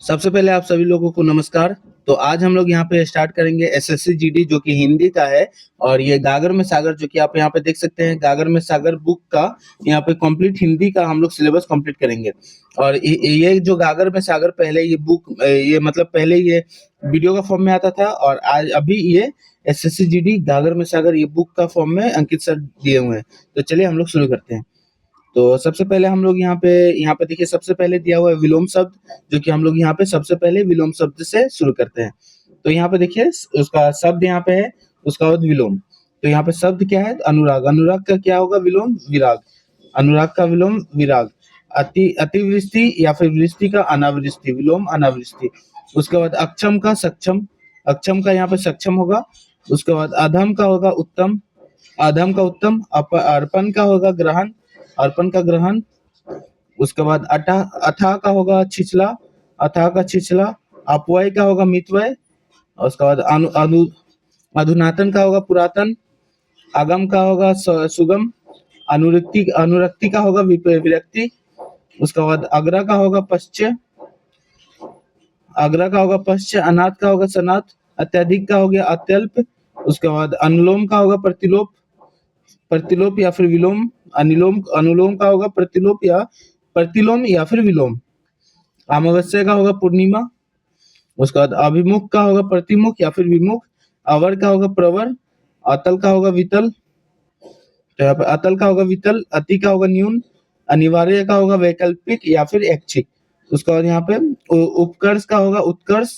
सबसे पहले आप सभी लोगों को नमस्कार। तो आज हम लोग यहाँ पे स्टार्ट करेंगे एसएससी जीडी जो कि हिंदी का है और ये गागर में सागर जो कि आप यहाँ पे देख सकते हैं गागर में सागर बुक का यहाँ पे कंप्लीट हिंदी का हम लोग सिलेबस कंप्लीट करेंगे। और ये जो गागर में सागर पहले ये बुक ये मतलब पहले ये वीडियो का फॉर्म में आता था और आज अभी ये एसएससी जीडी गागर में सागर ये बुक का फॉर्म में अंकित सर दिए हुए हैं। तो चलिए हम लोग शुरू करते हैं। तो सबसे पहले हम लोग यहाँ पे देखिए सबसे पहले दिया हुआ है विलोम शब्द जो कि हम लोग यहाँ पे सबसे पहले विलोम शब्द से शुरू करते हैं। तो यहाँ पे देखिए उसका शब्द यहाँ पे है उसका बाद विलोम। तो यहाँ पे शब्द क्या है अनुराग। अनुराग का क्या होगा विलोम विराग। अनुराग का विलोम विराग। अतिवृष्टि या फिर वृष्टि का अनावृष्टि विलोम अनावृष्टि। उसके बाद अक्षम का सक्षम। अक्षम का यहाँ पे सक्षम होगा। उसके बाद अधम का होगा उत्तम। अधम का उत्तम। अर्पण का होगा ग्रहण। अर्पण का ग्रहण। उसके बाद अथाह का होगा छिछला। अथाह का छिछला। अपव्यय का होगा मितव्यय। और उसके बाद अनु अनु अधुनातन का होगा पुरातन। आगम का होगा सुगम। अनुरक्ति अनुरक्ति का होगा विरक्ति। उसके बाद अग्र का होगा पश्च। अग्र का होगा पश्च। अनाथ का होगा सनाथ। अत्यधिक का हो गया अत्यल्प। उसके बाद अनुलोम का होगा प्रतिलोप। प्रतिलोप या फिर विलोम। अनुलोम का होगा प्रतिलोम या फिर विलोम। अमावस्या का होगा पूर्णिमा। उसके बाद अभिमुख का होगा प्रतिमुख या फिर विमुख। अवर का होगा प्रवर। अतल का होगा वितल। तो यहाँ पे अतल का होगा वितल। अति का होगा न्यून। अनिवार्य का होगा वैकल्पिक या फिर ऐच्छिक। उसके बाद यहाँ पे उपकर्ष का होगा उत्कर्ष।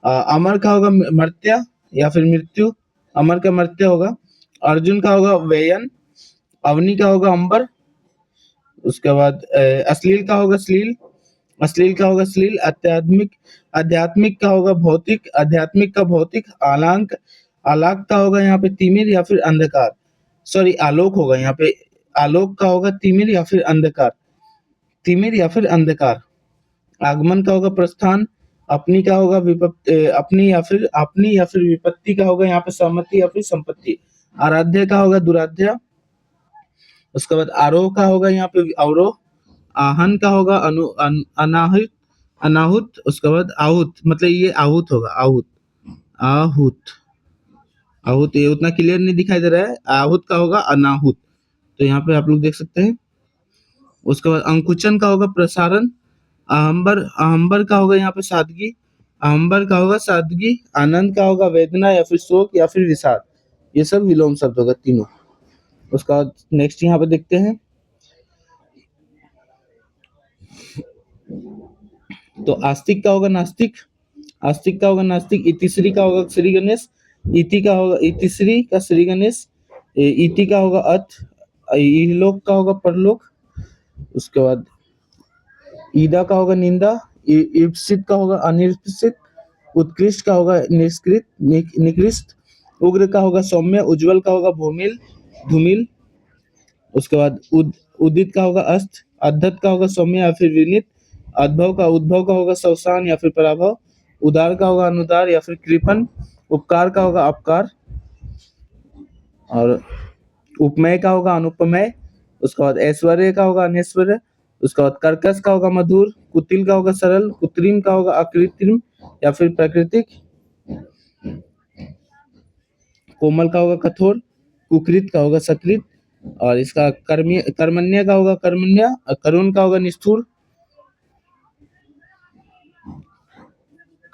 अमर का होगा मर्त्य या फिर मृत्यु। अमर का मर्त्य होगा। अर्जुन का होगा व्ययन। अवनी का होगा अंबर। उसके बाद अश्लील का होगा श्लील। अश्लील का होगा श्लील। अत्यात्मिक आध्यात्मिक का होगा भौतिक। आध्यात्मिक का भौतिक। आलांक आलाक का होगा यहाँ पे तिमिर या फिर अंधकार। सॉरी आलोक होगा यहाँ पे। आलोक का होगा तिमिर या फिर अंधकार। तिमिर या फिर अंधकार। आगमन का होगा प्रस्थान। अपनी का होगा अपनी या फिर विपत्ति का होगा यहाँ पे सहमति या फिर संपत्ति। आराध्य का होगा दुराध्य। उसके बाद आरोह का होगा यहाँ पे अवरोह। आहन का होगा अनाहुत अनाहुत। उसके बाद आहुत मतलब ये आहुत होगा आहुत। आहुत आहुत ये उतना क्लियर नहीं दिखाई दे रहा है। आहुत का होगा अनाहुत। तो यहाँ पे आप लोग देख सकते हैं। उसके बाद अंकुचन का होगा प्रसारण। आहम्बर आहम्बर का होगा यहाँ पे सादगी। आहम्बर का होगा सादगी। आनंद का होगा वेदना या फिर शोक या फिर विषाद। ये सब विलोम शब्द होगा तीनों। उसका बाद नेक्स्ट यहाँ पे देखते हैं। तो आस्तिक का होगा नास्तिक। आस्तिक का होगा नास्तिक। इतिश्री का होगा श्री गणेश। इति का होगा इतिश्री का श्री गणेश। इति का होगा अथ। इहलोक का होगा परलोक। उसके बाद ईदा का होगा निंदा। ईप्सित का होगा अनिर्पित। उत्कृष्ट का होगा निकृष्ट। उग्र का होगा सौम्य। उज्जवल का होगा भूमिल धूमिल। उसके बाद उदित का होगा अस्त। अद्धत का होगा सौम्य या फिर विनीत। उद्भव का होगा शवसान या फिर पराभव। उदार का होगा अनुदार या फिर कृपण। उपकार का होगा अपकार। और उपमेय का होगा अनुपमेय। उसके बाद ऐश्वर्य का होगा अनैश्वर्य। उसके बाद कर्कश का होगा मधुर। कुटिल का होगा सरल। कृत्रिम का होगा अकृत्रिम या फिर प्राकृतिक। कोमल का होगा कठोर। कुकृत का होगा सकृत। और इसका कर्मण्य का होगा कर्मण्य। करुण का होगा निष्ठुर।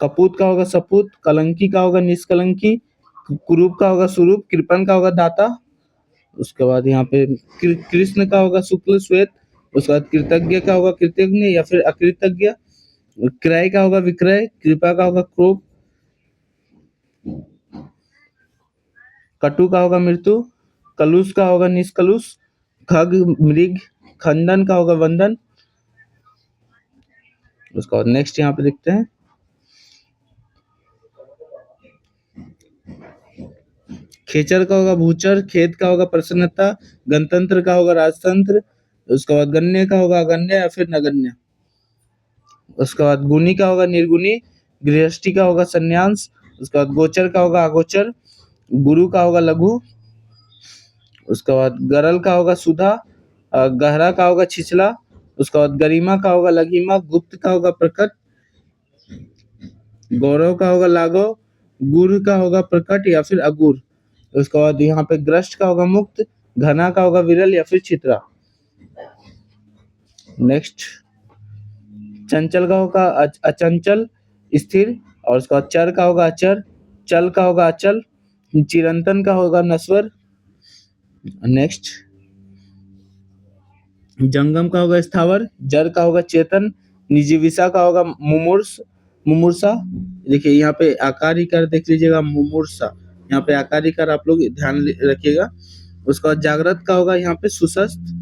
कपूत का होगा सपूत। कलंकी का होगा निष्कलंकी। कुरूप का होगा स्वरूप। कृपण का होगा दाता। उसके बाद यहाँ पे कृष्ण का होगा शुक्ल श्वेत। उसके बाद कृतज्ञ का होगा कृतज्ञ या फिर अकृतज्ञ। क्रय का होगा विक्रय। कृपा का होगा क्रोध। कटु का होगा मृत्यु। कलुष का होगा निष्कलुष। खग मृग। खंडन का होगा वंदन। उसके बाद नेक्स्ट यहाँ पे देखते हैं। खेचर का होगा भूचर। खेत का होगा प्रसन्नता। गणतंत्र का होगा राजतंत्र। उसके बाद गण्य का होगा अगण्य या फिर नगण्य। उसके बाद गुणी का होगा निर्गुणी। गृहस्थी का होगा संन्यास। उसके बाद गोचर का होगा अगोचर। गुरु का होगा लघु। उसके बाद गरल का होगा सुधा। गहरा का होगा छिछला। उसके बाद गरिमा का होगा लघिमा। गुप्त का होगा प्रकट। गौरव का होगा लाघव, गुर का होगा प्रकट या फिर अगुर। उसके बाद यहाँ पे ग्रस्त का होगा मुक्त, घना का होगा विरल या फिर चित्रा। नेक्स्ट, चंचल का होगा अचंचल, स्थिर, और उसका बाद चर का होगा अचर, चल का होगा अचल, चिरंतन का होगा नश्वर। नेक्स्ट, जंगम का होगा स्थावर, जर का होगा चेतन, निजीविषा का होगा मुमूर्षा। देखिए यहाँ पे आकार इकार देख लीजिएगा, मुमूर्षा, यहाँ पे आकार इकार आप लोग ध्यान रखिएगा। उसका बाद जागृत का होगा यहाँ पे सुशस्त,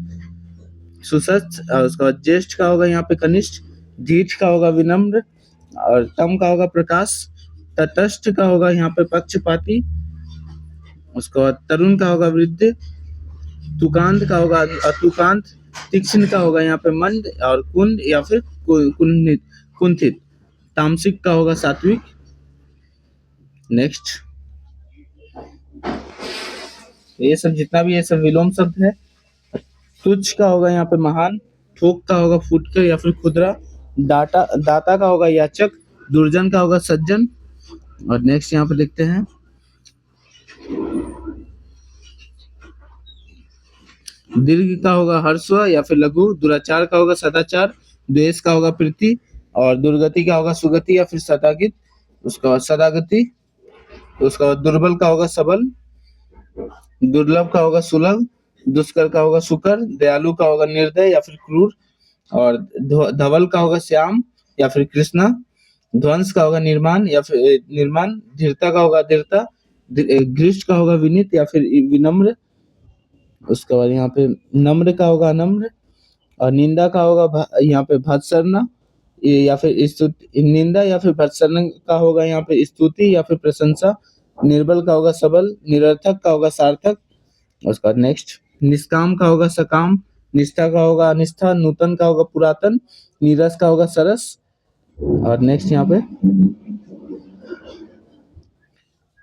और उसका बाद ज्येष्ठ का होगा यहाँ पे कनिष्ठ, धीठ का होगा विनम्र, और तम का होगा प्रकाश, तटस्थ का होगा यहाँ पे पक्षपाती, उसके बाद तरुण का होगा वृद्ध, तुकांत का होगा अतुकांत, तीक्ष्ण का होगा यहाँ पे मंद, और कुंद या फिर कुंठित, तामसिक का होगा सात्विक। नेक्स्ट, ये सब जितना भी ये सब विलोम शब्द है। तुच्छ का होगा यहाँ पे महान, ठोक का होगा फुटकर या फिर खुदरा, दाता का होगा याचक, दुर्जन का होगा सज्जन। और नेक्स्ट यहाँ पे देखते हैं, दीर्घ का होगा हर्स्व या फिर लघु, दुराचार का होगा सदाचार, द्वेष का होगा प्रीति, और दुर्गति का होगा सुगति या फिर सदागति। उसका बाद सदागति। उसका बाद दुर्बल का होगा सबल, दुर्लभ का होगा सुलभ, दुष्कर का होगा सुकर, दयालु का होगा निर्दय या फिर क्रूर, और धवल का होगा श्याम या फिर कृष्णा, ध्वंस का होगा निर्माण या फिर निर्माण, धीरता का होगा धीरता, घृष्ट का होगा विनीत या फिर विनम्र। उसके बाद यहाँ पे नम्र का होगा नम्र, और निंदा का होगा यहाँ पे भत्सरना या फिर स्तुति, निंदा या फिर भत्सरना का होगा यहाँ पे स्तुति या फिर प्रशंसा, निर्बल का होगा सबल, निरर्थक का होगा सार्थक। उसके बाद नेक्स्ट, निष्काम का होगा सकाम, निष्ठा का होगा अनिष्ठा, नूतन का होगा पुरातन, नीरस का होगा सरस। और नेक्स्ट यहाँ पे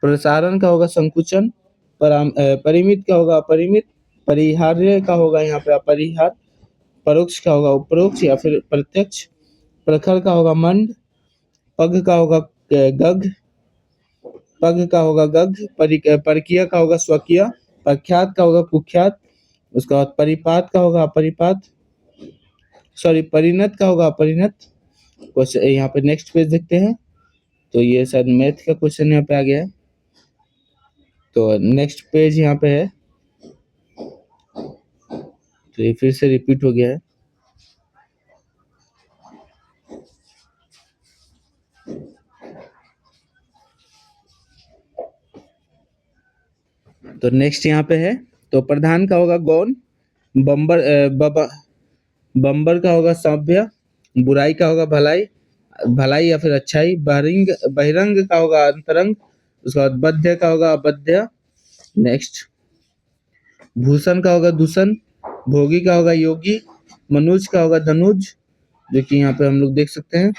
प्रसारण का होगा संकुचन, परिमित का होगा अपरिमित, परिहार्य का होगा यहाँ पे अपरिहार, परोक्ष का होगा उपरोक्ष या फिर प्रत्यक्ष, प्रखर का होगा मंड, पग का होगा गग, पग का होगा गग, परकीय का होगा स्वकीय, प्रख्यात का होगा कुख्यात। उसका बाद परिपात का होगा अपरिपात, सॉरी परिणत का होगा अपरिणत। क्वेश्चन यहाँ पे नेक्स्ट पेज देखते हैं, तो ये शायद मैथ का क्वेश्चन यहाँ पे आ गया है, तो नेक्स्ट पेज यहाँ पे है, तो ये फिर से रिपीट हो गया है। तो नेक्स्ट यहाँ पे है, तो प्रधान का होगा गौण, बम्बर का होगा सभ्य, बुराई का होगा भलाई, भलाई या फिर अच्छाई, बहिरंग का होगा अंतरंग। उसके बाद बध्य का होगा अबध्य। नेक्स्ट, भूषण का होगा दूषण, भोगी का होगा योगी, मनुज का होगा धनुज, जो कि यहाँ पे हम लोग देख सकते हैं।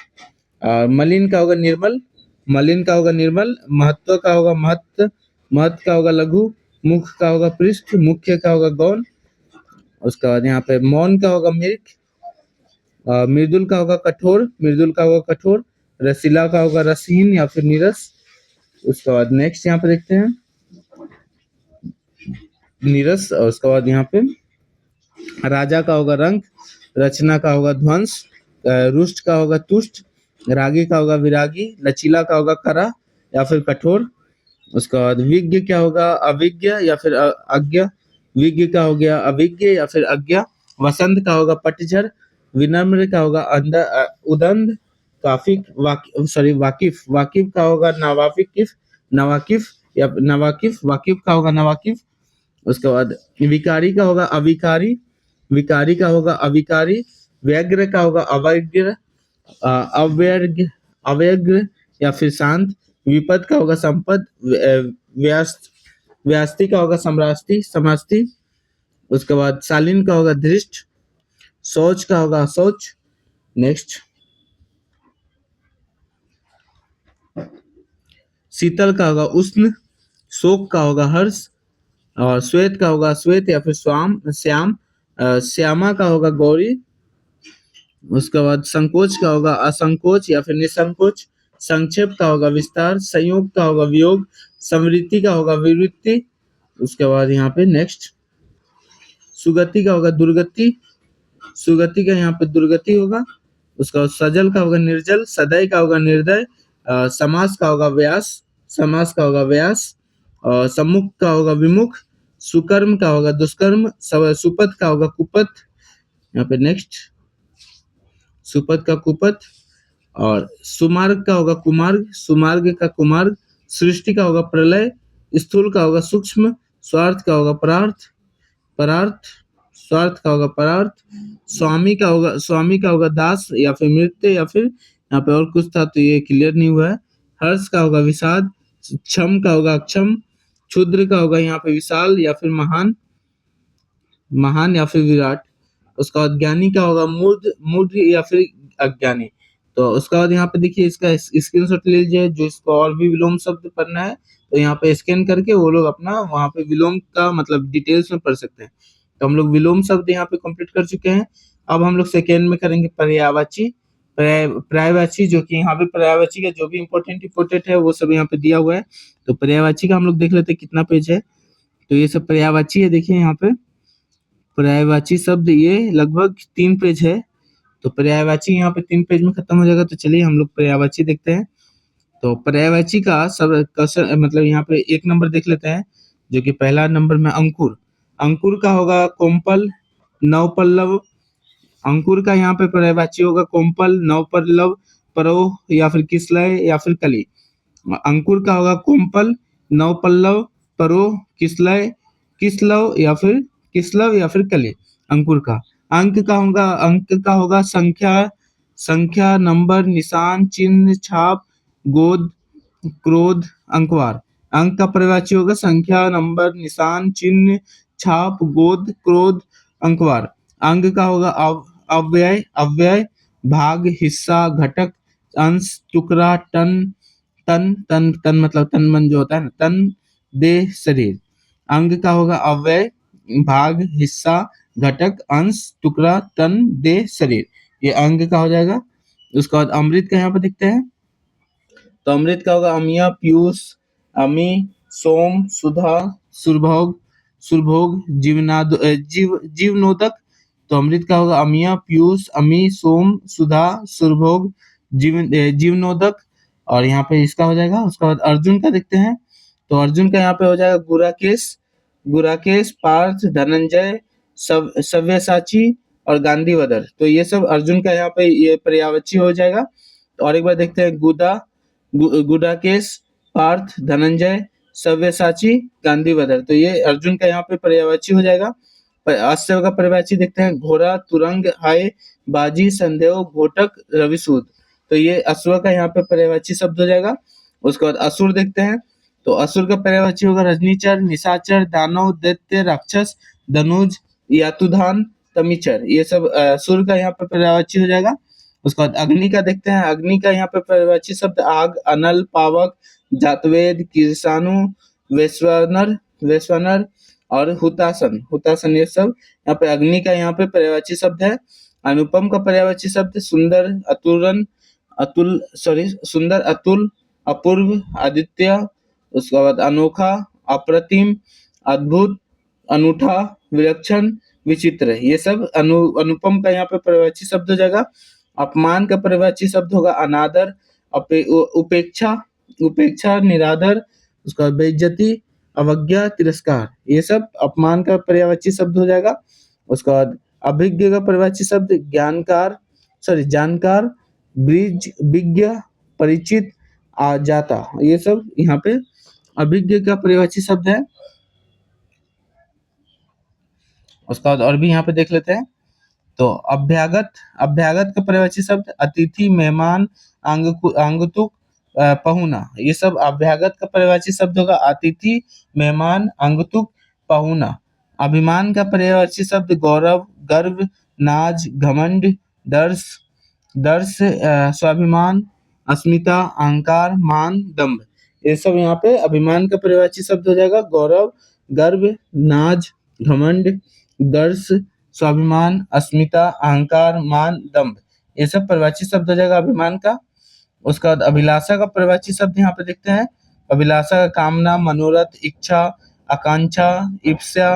और मलिन का होगा निर्मल, मलिन का होगा निर्मल, महत्व का होगा महत्व, महत्व का होगा लघु, मुख का होगा पृष्ठ, मुख्य का होगा गौण। उसके बाद यहाँ पे मौन का होगा मृग, मृदुल का होगा कठोर, मृदुल का होगा कठोर, रसीला का होगा रसीन या फिर नीरस। उसके बाद नेक्स्ट यहाँ पे देखते हैं नीरस। और उसके बाद यहाँ पे राजा का होगा रंग, रचना का होगा ध्वंस, रुष्ट का होगा तुष्ट, रागी का होगा विरागी, लचीला का होगा करा या फिर कठोर। उसके बाद विज्ञ क्या होगा अविज्ञ या फिर अज्ञ, विज्ञ का हो गया अविज्ञ या फिर अज्ञ, वसंत का होगा पतझड़, विनम्र का होगा उदंड, काफिक वाकिफ, वाकिफ का होगा नवाकिफ, नवाकिफ या नवाकिफ, वाकिफ का होगा नवाकिफ। उसके बाद विकारी का होगा अविकारी, विकारी का होगा अविकारी, व्यग्र का होगा अवग्र, अव्यग्र, अव्यग्र या फिर शांत, विपद का होगा संपद, व्यास्ति का होगा सम्रास्ति, समास्ति। उसके बाद शालीन का होगा धृष्ट, शौच का होगा शौच। नेक्स्ट, शीतल का होगा उष्ण, शोक का होगा हर्ष, और श्वेत का होगा श्वेत या फिर श्याम, श्यामा का होगा गौरी। उसके बाद संकोच का होगा असंकोच या फिर निसंकोच, संक्षेप का होगा विस्तार, संयोग का होगा वियोग, समृद्धि का होगा विवृत्ति, उसके बाद यहाँ पे नेक्स्ट सुगति का होगा दुर्गति, सुगति का यहाँ पे दुर्गति होगा, उसका सजल का होगा निर्जल, सदय का होगा निर्दय, समास का होगा व्यास, समास का होगा व्यास, सम्मुख का होगा विमुख, सुकर्म का होगा दुष्कर्म, सुपथ का होगा कुपथ, यहाँ पे नेक्स्ट सुपथ का कुपथ, और सुमार्ग का होगा कुमार्ग, सुमार्ग का कुमार्ग, सृष्टि का होगा प्रलय, स्थूल का होगा सूक्ष्म, स्वार्थ का होगा परार्थ, परार्थ स्वार्थ का होगा परार्थ, स्वामी का होगा दास या फिर मृत्य, या फिर यहाँ पे और कुछ था तो ये क्लियर नहीं हुआ है। हर्ष का होगा विषाद, क्षम का होगा अक्षम, क्षुद्र का होगा यहाँ पे विशाल या फिर महान, महान या फिर विराट, उसका बाद ज्ञानी का होगा मूर्ध, मूर्ध या फिर अज्ञानी। तो उसका बाद यहाँ पे देखिए इसका स्क्रीनशॉट ले लीजिए, जो इसको और भी विलोम शब्द पढ़ना है तो यहाँ पे स्कैन करके वो लोग अपना वहाँ पे विलोम का मतलब डिटेल्स में पढ़ सकते हैं। तो हम लोग विलोम शब्द यहाँ पे कंप्लीट कर चुके हैं। अब हम लोग सेकेंड में करेंगे पर्यायवाची, पर्यायवाची जो कि यहाँ पे पर्यायवाची का जो भी इम्पोर्टेंट है वो सब यहाँ पे दिया हुआ है। तो पर्यायवाची का हम लोग देख लेते हैं कितना पेज है। तो ये सब पर्यायवाची है, देखिए यहाँ पे पर्यायवाची शब्द ये लगभग 3 पेज है। तो पर्यायवाची यहाँ पे 3 पेज में खत्म हो जाएगा। तो चलिए हम लोग पर्यायवाची देखते हैं। तो पर्यायवाची का सब मतलब यहाँ पे 1 नंबर देख लेते हैं, जो कि पहला नंबर में अंकुर, अंकुर का होगा कोमपल, नवपल्लव, अंकुर का यहाँ पे पर्यायवाची होगा कोमपल, नवपल्लव, परोह या फिर किसलय या फिर कली। अंकुर का होगा कोमपल, नवपल्लव, परोह, किसलय, किसलव या फिर कली अंकुर का। अंक का होगा संख्या, संख्या, नंबर, निशान, चिन्ह, छाप, गोद, क्रोध, अंकवार। अंक का पर्यायवाची होगा संख्या, नंबर, निशान, चिन्ह, छाप, गोद, क्रोध, अंकवार। अंग का होगा अव्यय, अव्यय, भाग, हिस्सा, घटक, अंश, टुकड़ा, तन मतलब तन मन जो होता है ना, तन, देह, शरीर। अंग का होगा अव्यय, भाग, हिस्सा, घटक, अंश, टुकड़ा, तन, देह, शरीर, ये अंग का हो जाएगा। उसके बाद अमृत का यहाँ पे देखते हैं। तो अमृत का होगा अमिया, पीयूष, अमी, सोम, सुधा, सुरभोग, सुरभोग, जीवनोदक। तो अमृत का होगा अमिया, पीयूष, अमी, सोम, सुधा, सुरभोग, जीवनोदक। और यहाँ पे इसका हो जाएगा। उसके बाद अर्जुन का देखते हैं। तो अर्जुन का यहाँ पे हो जाएगा गुराकेश, गुराकेश, पार्थ, धनंजय, सव्यसाची और गांधीवदर। तो ये सब अर्जुन का यहाँ पे ये पर्यायवाची हो जाएगा। तो और एक बार देखते हैं गुडाकेश, पार्थ, धनंजय, सव्यसाची, गांधीवदर। तो ये अर्जुन का यहाँ पे पर्यायवाची हो जाएगा। अश्व का पर्यायवाची देखते हैं घोड़ा, तुरंग, हाय, बाजी, संदेह, घोटक, रविसूद। तो ये अश्व का यहाँ पे पर्यायवाची शब्द हो जाएगा। उसके बाद असुर देखते हैं। तो असुर का पर्यायवाची होगा रजनीचर, निशाचर, दानव, दैत्य, राक्षस, धनुज, यातुधान, तमिचर। ये सब असुर का यहाँ पे पर्यायवाची हो जाएगा। उसके बाद अग्नि का देखते हैं। अग्नि का यहाँ पे पर्यायवाची शब्द आग, अनल, पावक, जातवेद, कीर्षाणु, वैश्वानर और हुतासन, हुतासन। ये सब यहाँ पे अग्नि का यहाँ पे पर्यायवाची शब्द है। अनुपम का पर्यायवाची शब्द सुंदर, सुंदर, अतुल, अपूर्व, आदित्य। उसके बाद अनोखा, अप्रतिम, अद्भुत, अनूठा, विलक्षण, विचित्र। ये सब अनुपम का यहाँ पे पर्यायवाची शब्द हो जाएगा। अपमान का पर्यायवाची शब्द होगा अनादर, उपेक्षा, उपेक्षा, निरादर। उसका बाद बेइज्जती, अवज्ञा, तिरस्कार। ये सब अपमान का पर्यायवाची शब्द हो जाएगा। उसके बाद अभिज्ञ का पर्यायवाची शब्द जानकार, ब्रिज, विज्ञ, परिचित, जाता। ये सब यहाँ पे अभिज्ञ का पर्यायवाची शब्द है। उसका बाद और भी यहाँ पे देख लेते हैं। तो अभ्यागत, अभ्यागत का पर्यायवाची शब्द अतिथि, मेहमान, आगंतुक, पहुना। ये सब अभ्यागत का पर्यायवाची शब्द होगा अतिथि, मेहमान, आगंतुक, पहुना। अभिमान का पर्यायवाची शब्द गौरव, गर्व, नाज, घमंड, दर्श, स्वाभिमान, अस्मिता, अहंकार, मान, दंभ। ये सब यहाँ पे अभिमान का पर्यायवाची शब्द हो जाएगा। गौरव, गर्व, नाज, घमंड, दर्श, स्वाभिमान, अस्मिता, अहंकार, मान, दंभ। ये सब पर्यायवाची शब्द हो जाएगा अभिमान का। उसके बाद अभिलाषा का पर्यायवाची शब्द यहाँ पे देखते हैं। अभिलाषा का कामना, मनोरथ, इच्छा, आकांक्षा, ईप्सा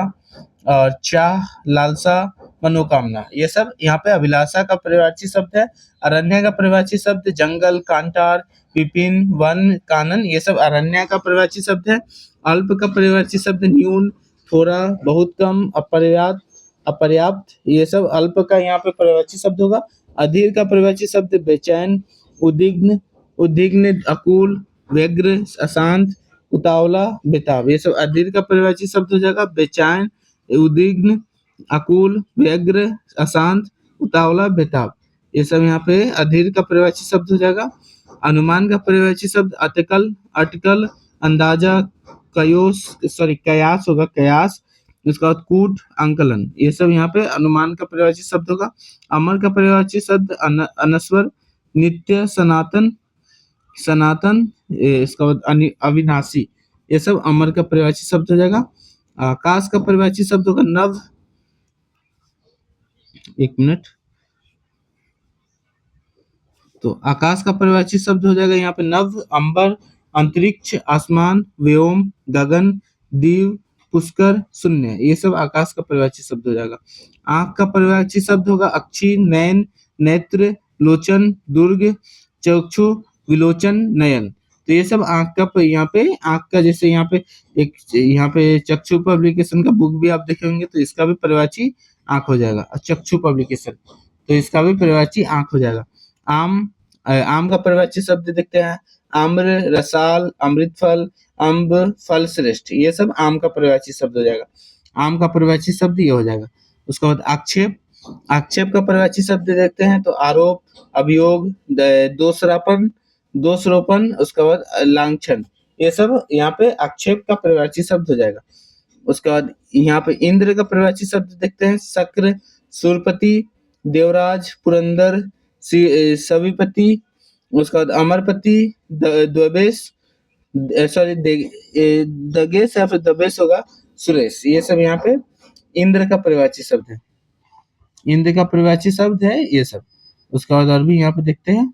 और चाह, लालसा, मनोकामना, ये सब यहाँ पे अभिलाषा का पर्यायवाची शब्द है। अरण्य का पर्यायवाची शब्द जंगल, कांटार, विपिन, वन, कानन, ये सब अरण्य का पर्यायवाची शब्द है। अल्प का पर्यायवाची शब्द न्यून, थोड़ा, बहुत कम, अपर्याप्त, अपर्याप्त, ये सब अल्प का यहाँ पे पर्यायवाची शब्द होगा। अधीर का पर्यायवाची शब्द बेचैन, उद्विग्न, उद्विग्न, अकुल, व्यग्र, अशांत, उतावला, बेताब, ये सब अधीर का पर्यायवाची शब्द हो जाएगा। बेचैन, उद्विग्न, अकुल, व्यग्र, अशांत, उतावला, बेताब, ये सब यहाँ पे अधीर का पर्यायवाची शब्द हो जाएगा। अनुमान का पर्यायवाची शब्द अटकल, अटकल, अंदाजा, कयास होगा, कयास, उसके बाद कूट, अंकलन, ये सब यहाँ पे अनुमान का पर्यायवाची शब्द होगा। अमर का पर्यायवाची शब्द अनस्वर, नित्य, सनातन, सनातन, इसका बाद अविनाशी, ये सब अमर का पर्यायवाची शब्द हो जाएगा। आकाश का पर्यायवाची शब्द होगा नभ, एक मिनट, तो आकाश का पर्यायवाची शब्द हो जाएगा यहाँ पे नभ, अंबर, अंतरिक्ष, आसमान, व्योम, गगन, दीव, पुष्कर, शून्य, ये सब आकाश का पर्यायवाची शब्द हो जाएगा। आंख का पर्यायवाची शब्द होगा अक्षी, नयन, नेत्र, लोचन, दुर्ग, चक्षु, विलोचन, नयन, तो ये सब आंख का यहाँ पे आंख का, जैसे यहाँ पे एक यहाँ पे चक्षु पब्लिकेशन का बुक भी आप देखे होंगे, तो इसका भी पर्यायवाची आंख हो जाएगा। चक्षु पब्लिकेशन, तो इसका भी पर्यायवाची आंख हो जाएगा। आम, आम का पर्यायवाची शब्द देखते हैं आम्र, रसाल, अमृतफल, अम्ब, फल श्रेष्ठ, ये सब आम का पर्यायवाची शब्द हो जाएगा। आम का पर्यायवाची शब्द ये हो जाएगा। उसके बाद आक्षेप, आक्षेप का पर्यायवाची शब्द देखते हैं तो आरोप, अभियोग, दोषारोपण, दोषारोपण, उसके बाद लांछन, ये सब यहाँ पे आक्षेप का पर्यायवाची शब्द हो जाएगा। उसके बाद यहाँ पे इंद्र का पर्यायवाची शब्द देखते हैं शक्र, सुरपति, देवराज, पुरंदर, सविपति, उसके बाद अमरपति, द्वेष, सॉरी दगेश या फिर दबेश होगा, सुरेश, ये सब यहाँ पे इंद्र का पर्यायवाची शब्द है। इंद्र का पर्यायवाची शब्द है ये सब। उसके बाद और भी यहाँ पे देखते हैं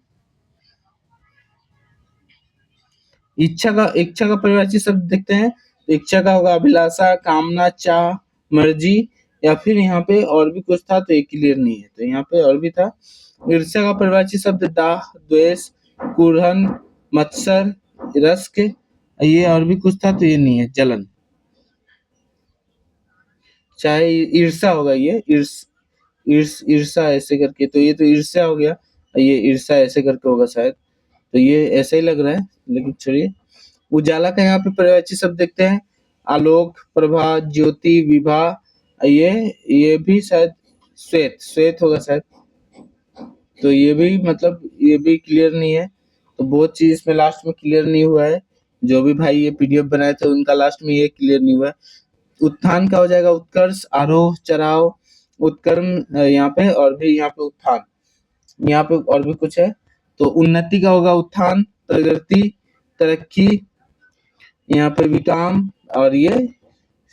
इच्छा का पर्यायवाची शब्द देखते हैं, तो इच्छा का होगा अभिलाषा, कामना, चाह, मर्जी, या फिर यहाँ पे और भी कुछ था तो ये क्लियर नहीं है, तो यहाँ पे और भी था। ईर्ष्या का पर्यायवाची शब्द दाह, द्वेष, कुरहन, मत्सर, रस्क, ये और भी कुछ था तो ये नहीं है, जलन, चाहे ईर्ष्या होगा, ये ईर्ष्या ऐसे करके, तो ये तो ईर्ष्या हो गया, ये ईर्ष्या ऐसे करके होगा शायद, तो ये ऐसा ही लग रहा है, लेकिन छोड़िए। उजाला का यहाँ पे पर्यायवाची शब्द देखते हैं आलोक, प्रभा, ज्योति, विभा, ये भी शायद श्वेत, श्वेत होगा शायद, तो ये भी मतलब ये भी क्लियर नहीं है, तो बहुत चीज इसमें लास्ट में क्लियर नहीं हुआ है। जो भी भाई ये पीडीएफ बनाए थे उनका लास्ट में ये क्लियर नहीं हुआ है। उत्थान का हो जाएगा उत्कर्ष, आरोह, चराव, उत्कर्म, यहाँ पे और भी यहाँ पे उत्थान, यहाँ पे और भी कुछ है, तो उन्नति का होगा उत्थान, प्रगति, तरक्की, यहाँ पे विकाम, और ये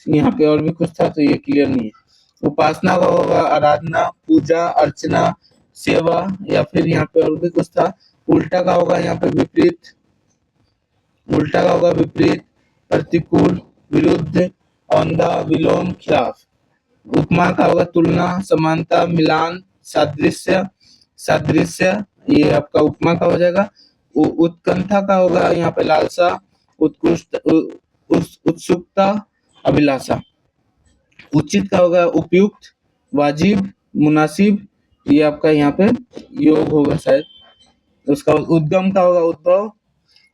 यहाँ पे और भी कुछ था तो ये क्लियर नहीं है। उपासना का होगा आराधना, पूजा, अर्चना, सेवा, या फिर यहाँ पे और भी कुछ था। उल्टा का होगा यहाँ पे विपरीत, उल्टा का होगा विपरीत, प्रतिकूल, विरुद्ध, औंधा, विलोम, खिलाफ। उपमा का होगा तुलना, समानता, मिलान, सादृश्य, सादृश्य, ये आपका उपमा का हो जाएगा। उत्कंठा का होगा यहाँ पे लालसा, उत्कृष्ट, उत्सुकता, अभिलाषा। उचित का होगा उपयुक्त, वाजिब, मुनासिब, ये आपका यहाँ पे योग होगा शायद। उसका उद्गम का होगा उद्भव,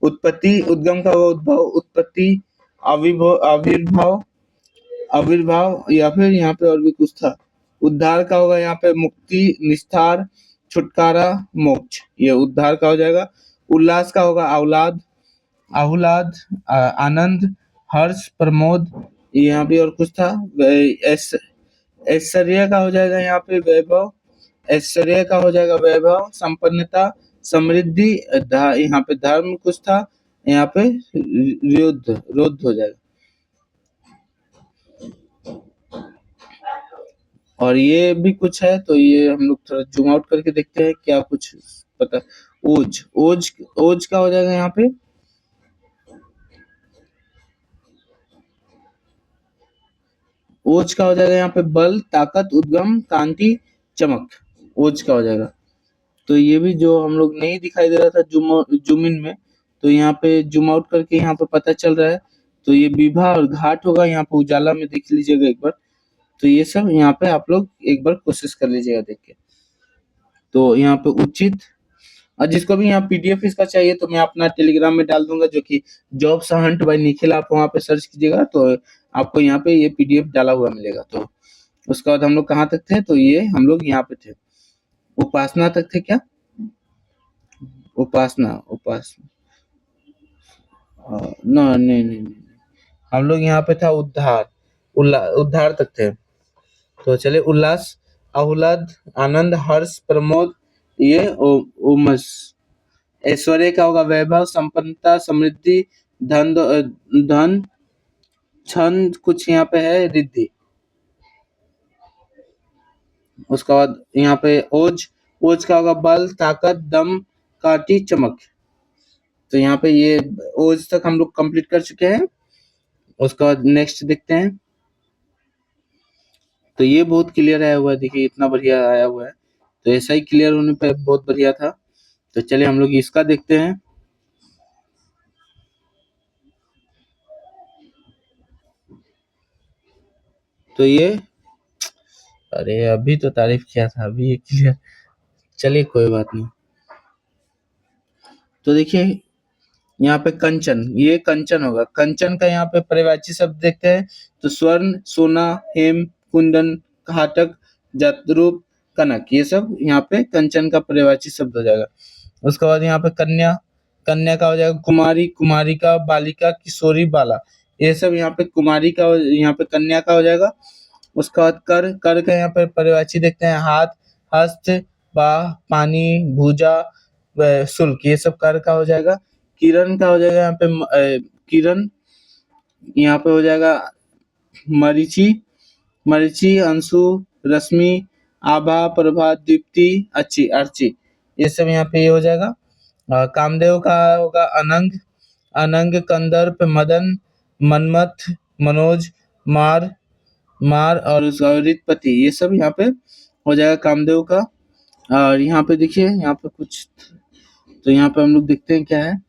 उत्पत्ति, उद्गम का होगा उद्भव, उत्पत्ति, आविर्भाव, आविर्भाव, या फिर यहाँ पे और भी कुछ था। उद्धार का होगा यहाँ पे मुक्ति, निस्तार, छुटकारा, मोक्ष, ये उद्धार का हो जाएगा। उल्लास का होगा औलाद, आह्लाद, आनंद, हर्ष, प्रमोद, यहाँ पे और कुछ था। ऐश्वर्य का हो जाएगा यहाँ पे वैभव, ऐश्वर्य का हो जाएगा वैभव, संपन्नता, समृद्धि, यहाँ पे धर्म कुछ था, यहाँ पे रुद्ध हो जाएगा। और ये भी कुछ है, तो ये हम लोग थोड़ा जूम आउट करके देखते हैं क्या कुछ पता ओज ओज ओज का हो जाएगा यहाँ पे ओज का हो जाएगा यहाँ पे बल, ताकत, उद्गम, कांति, चमक। ओज का हो जाएगा। तो ये भी जो हम लोग नहीं दिखाई दे रहा था जूम इन में, तो यहाँ पे जूम आउट करके यहाँ पे पता चल रहा है। तो ये विभा और घाट होगा, यहाँ पे उजाला में देख लीजिएगा एक बार। तो ये सब यहाँ पे आप लोग एक बार कोशिश कर लीजिएगा देख के। तो यहाँ पे उचित, और जिसको भी यहाँ पीडीएफ इसका चाहिए तो मैं अपना टेलीग्राम में डाल दूंगा, जो कि जॉब्स हंट बाय निखिल, आप वहाँ पे सर्च कीजिएगा तो आपको यहाँ पे ये पीडीएफ डाला हुआ मिलेगा। तो उसके बाद हम लोग कहाँ तक थे, तो ये हम लोग यहाँ पे थे, उपासना तक थे क्या, उपासना उपासना नहीं नहीं नहीं, हम लोग यहाँ पे था उद्धार, उद्धार तक थे। तो चलिए उल्लास, आह्लाद, आनंद, हर्ष, प्रमोद, ये उमस। ऐश्वर्य का होगा वैभव, संपन्नता, समृद्धि, धन धन, छंद कुछ यहाँ पे है रिद्धि। उसके बाद यहाँ पे ओज, ओज का होगा बल, ताकत, दम, काटी, चमक। तो यहाँ पे ये ओज तक हम लोग कंप्लीट कर चुके हैं। उसके बाद नेक्स्ट देखते हैं। तो ये बहुत क्लियर आया हुआ है, देखिए इतना बढ़िया आया हुआ है। तो ऐसा ही क्लियर होने पे बहुत बढ़िया था। तो चलिए हम लोग इसका देखते हैं। तो ये, अरे अभी तो तारीफ किया था, अभी ये क्लियर, चलिए कोई बात नहीं। तो देखिए यहाँ पे कंचन, ये कंचन होगा। कंचन का यहाँ पे पर्यायवाची शब्द देखते हैं। तो स्वर्ण, सोना, हेम, कुंदन, घाटक, जत्रूप, कनक, ये सब यहाँ पे कंचन का पर्यायवाची शब्द हो जाएगा। उसके बाद यहाँ पे कन्या, कन्या का हो जाएगा कुमारी, कुमारिका, बालिका, किशोरी, बाला, ये सब यहाँ पे कुमारी का, यहाँ पे कन्या का हो जाएगा। उसके बाद कर, कर का यहाँ पे पर्यायवाची देखते हैं। हाथ, हस्त, बाह, पानी, भुजा, शुल्क, ये सब कर का हो जाएगा। किरण का हो जाएगा यहाँ पे किरण, यहाँ पे हो जाएगा मरीचि, मरीचि, अंशु, रश्मि, आभा, प्रभा, दीप्ति, अच्छी, अर्ची, ये सब यहाँ पे ये हो जाएगा। कामदेव का होगा अनंग, अनंग, कंदर्प, मदन, मनमथ, मनोज, मार, मार और उसका रितपति, ये सब यहाँ पे हो जाएगा कामदेव का। और यहाँ पे देखिए यहाँ पे कुछ, तो यहाँ पे हम लोग देखते हैं क्या है।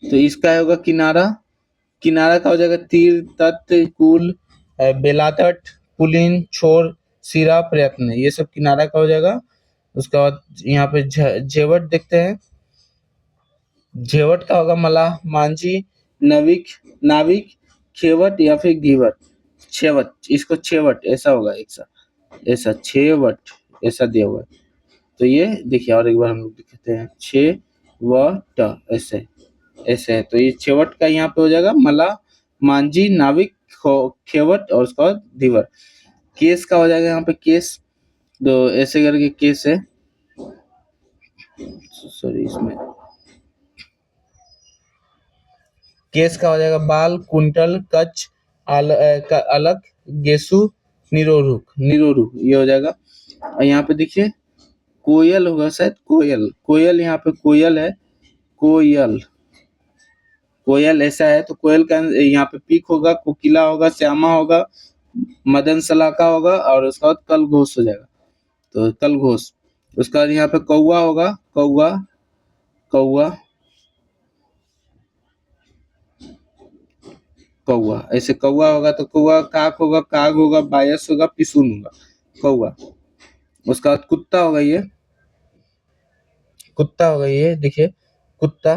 तो इसका होगा किनारा, किनारा का हो जाएगा तीर, तत्व, कुल, बेलातट, पुलिन, छोर, सिरा, प्रयत्न, ये सब किनारा का हो जाएगा। उसके बाद यहाँ पे झेवट देखते हैं। झेवट का होगा मलाह, मांझी, नविक, नाविक, खेवट या फिर घीवट, छेवट, इसको छेवट ऐसा होगा, एक साथ ऐसा छेवट ऐसा दिया हुआ है। तो ये देखिए और एक बार हम लोग दिखाते हैं, छे व ट ऐसे ऐसे है। तो ये छेवट का यहाँ पे हो जाएगा मला, मांझी, नाविक, खेवट और उसका बाद धीवर। केस का हो जाएगा यहाँ पे केस, तो ऐसे करके केस है, सॉरी इसमें केस का हो जाएगा बाल, कुंटल, कच्छ, अलग, गेसु, निरोरुक, निरोरुक, ये हो जाएगा। और यहाँ पे देखिए कोयल होगा शायद, कोयल, कोयल यहाँ पे कोयल है, कोयल, कोयल ऐसा है। तो कोयल का यहाँ पे पीक होगा, कोकिला होगा, श्यामा होगा, मदन सलाका होगा और उसका बाद कल घोष हो जाएगा। तो कल घोष। उसका बाद यहाँ पे कौआ होगा, कौआ, कौआ, कौआ ऐसे कौआ होगा। तो कौआ, काक होगा, काग होगा, बायस होगा, पिसून होगा, कौआ। उसका बाद कुत्ता होगा, ये कुत्ता होगा, ये देखिए कुत्ता,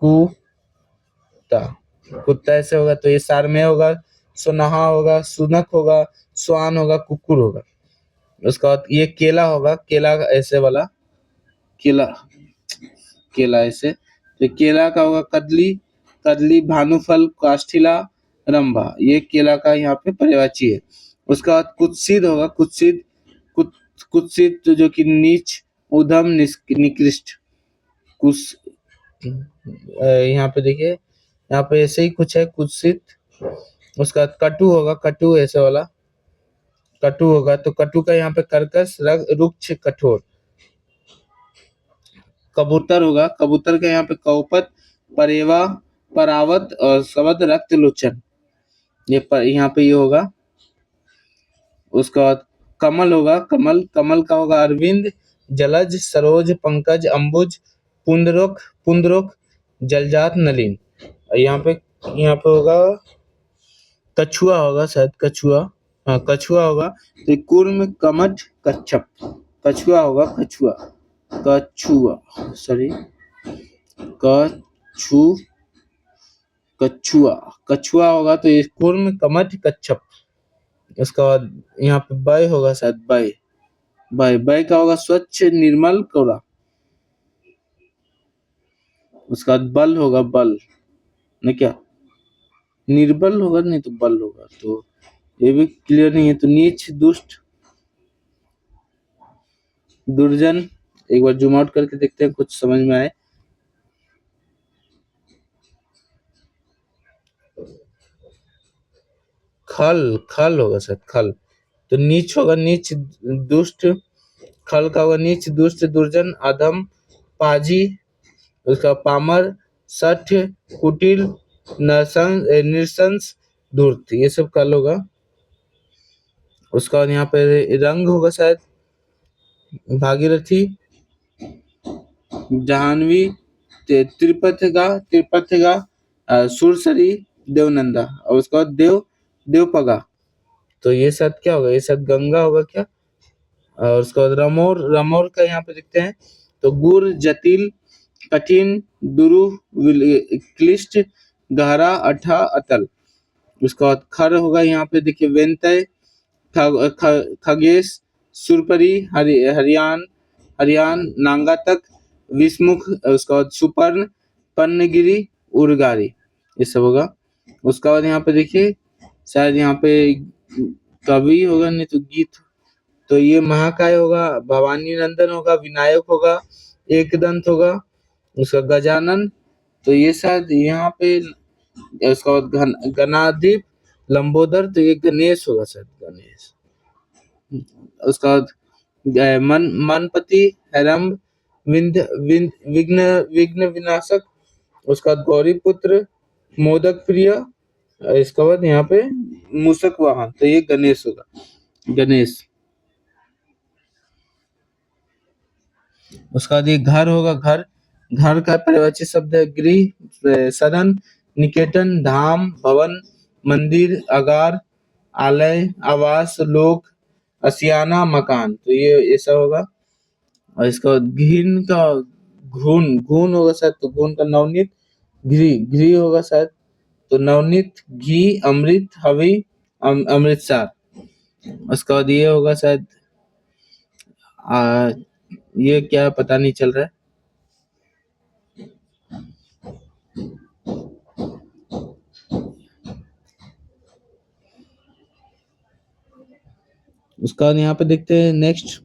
कुत्ता, कुत्ता ऐसे होगा। तो ये सार में होगा, सुनहा होगा, सुनक होगा, स्वान होगा, कुकुर होगा। उसका बाद ये केला होगा, केला ऐसे वाला, केला, केला ऐसे। तो केला का होगा कदली, कदली, भानुफल, काष्ठिला, रंभा, ये केला का यहाँ पे पर्यायवाची है। उसका बाद कुत्सित होगा, कुत्सित, कुत्सित जो कि नीच, उधम, निकृष्ट, कुछ यहाँ पे देखिए, यहाँ पे ऐसे ही कुछ है कुत्सित। उसका बाद कटु होगा, कटु ऐसे वाला, कटु होगा तो कटु का यहाँ पे कर्कश, रुक्ष, कठोर। कबूतर होगा, कबूतर का यहाँ पे कौपत, परेवा, परावत और शबद रक्त लोचन। यहाँ पे ये होगा। उसका बाद कमल होगा, कमल, कमल का होगा अरविंद, जलज, सरोज, पंकज, अंबुज, पुंडरोक, पुंडरोक, जलजात, नलिन। यहाँ पे होगा कछुआ होगा, शायद कछुआ, हाँ कछुआ होगा। तो कूर्म, कमठ, कच्छप। कछुआ होगा, कछुआ, कछुआ, सॉरी, कछुआ, कछुआ होगा। तो ये कूर्म, कमठ, कच्छप। उसका बाद यहाँ पे बै होगा, शायद बै, बै का होगा स्वच्छ, निर्मल, कोरा। उसका बाद बल होगा, बल नहीं क्या, निर्बल होगा, नहीं तो बल होगा, तो ये भी क्लियर नहीं है। तो नीच, दुष्ट, दुर्जन। एक बार जूम आउट करके देखते हैं, कुछ समझ में आए। खल, खल होगा शायद, खल। तो नीच होगा, नीच, दुष्ट, खल का होगा नीच, दुष्ट, दुर्जन, अधम, पाजी, उसका पामर, सठ, कुटिल, नृशंस, धूर्त। ये सब खल होगा। उसका बाद यहाँ पे रंग होगा शायद भागीरथी, जाह्नवी, त्रिपथगा, सुरसरी, देवनंदा। और उसका बाद देवपगा। तो ये शायद क्या होगा, ये शायद गंगा होगा क्या। और उसका बाद रमोर, रमोर का यहाँ पे देखते हैं तो गुर, जटिल, कठिन, दुरूह, क्लिष्ट, गहरा, अठा, अतल। उसका बाद खर होगा, यहाँ पे देखिए वेंतय, खगेश, सुरपरी, हरियान, नांगातक, विषमुख। उसका बाद सुपर्ण, पन्नगिरी, उर्गारी। ये सब होगा। उसका बाद यहाँ पे देखिए शायद यहाँ पे कवि होगा, नहीं तो गीत। तो ये महाकाय होगा, भवानी नंदन होगा, विनायक होगा, एकदंत होगा, उसका गजानन। तो ये शायद यहाँ पे उसका बाद गणाधिप, लंबोदर। तो ये गणेश होगा शायद, गणेश। उसका बाद मनपति, हेरम्ब, विघ्न विनाशक। उसका बाद गौरी पुत्र, मोदक प्रिय। इसके बाद यहाँ पे मूषक वाहन। तो ये गणेश होगा, गणेश। उसका बाद ये घर होगा, घर, घर का पर्यायवाची शब्द है गृह, सदन, निकेतन, धाम, भवन, मंदिर, अगार, आलय, आवास, लोक, असियाना, मकान। तो ये ऐसा होगा। और इसका बाद घिन का घून, घून होगा शायद, तो घून का नवनीत, घी, घी होगा शायद, तो नवनीत, घी, अमृत, हवि, अमृतसर। उसका बाद ये होगा शायद ये क्या पता नहीं चल रहा है। उसका बाद यहाँ पे देखते हैं नेक्स्ट।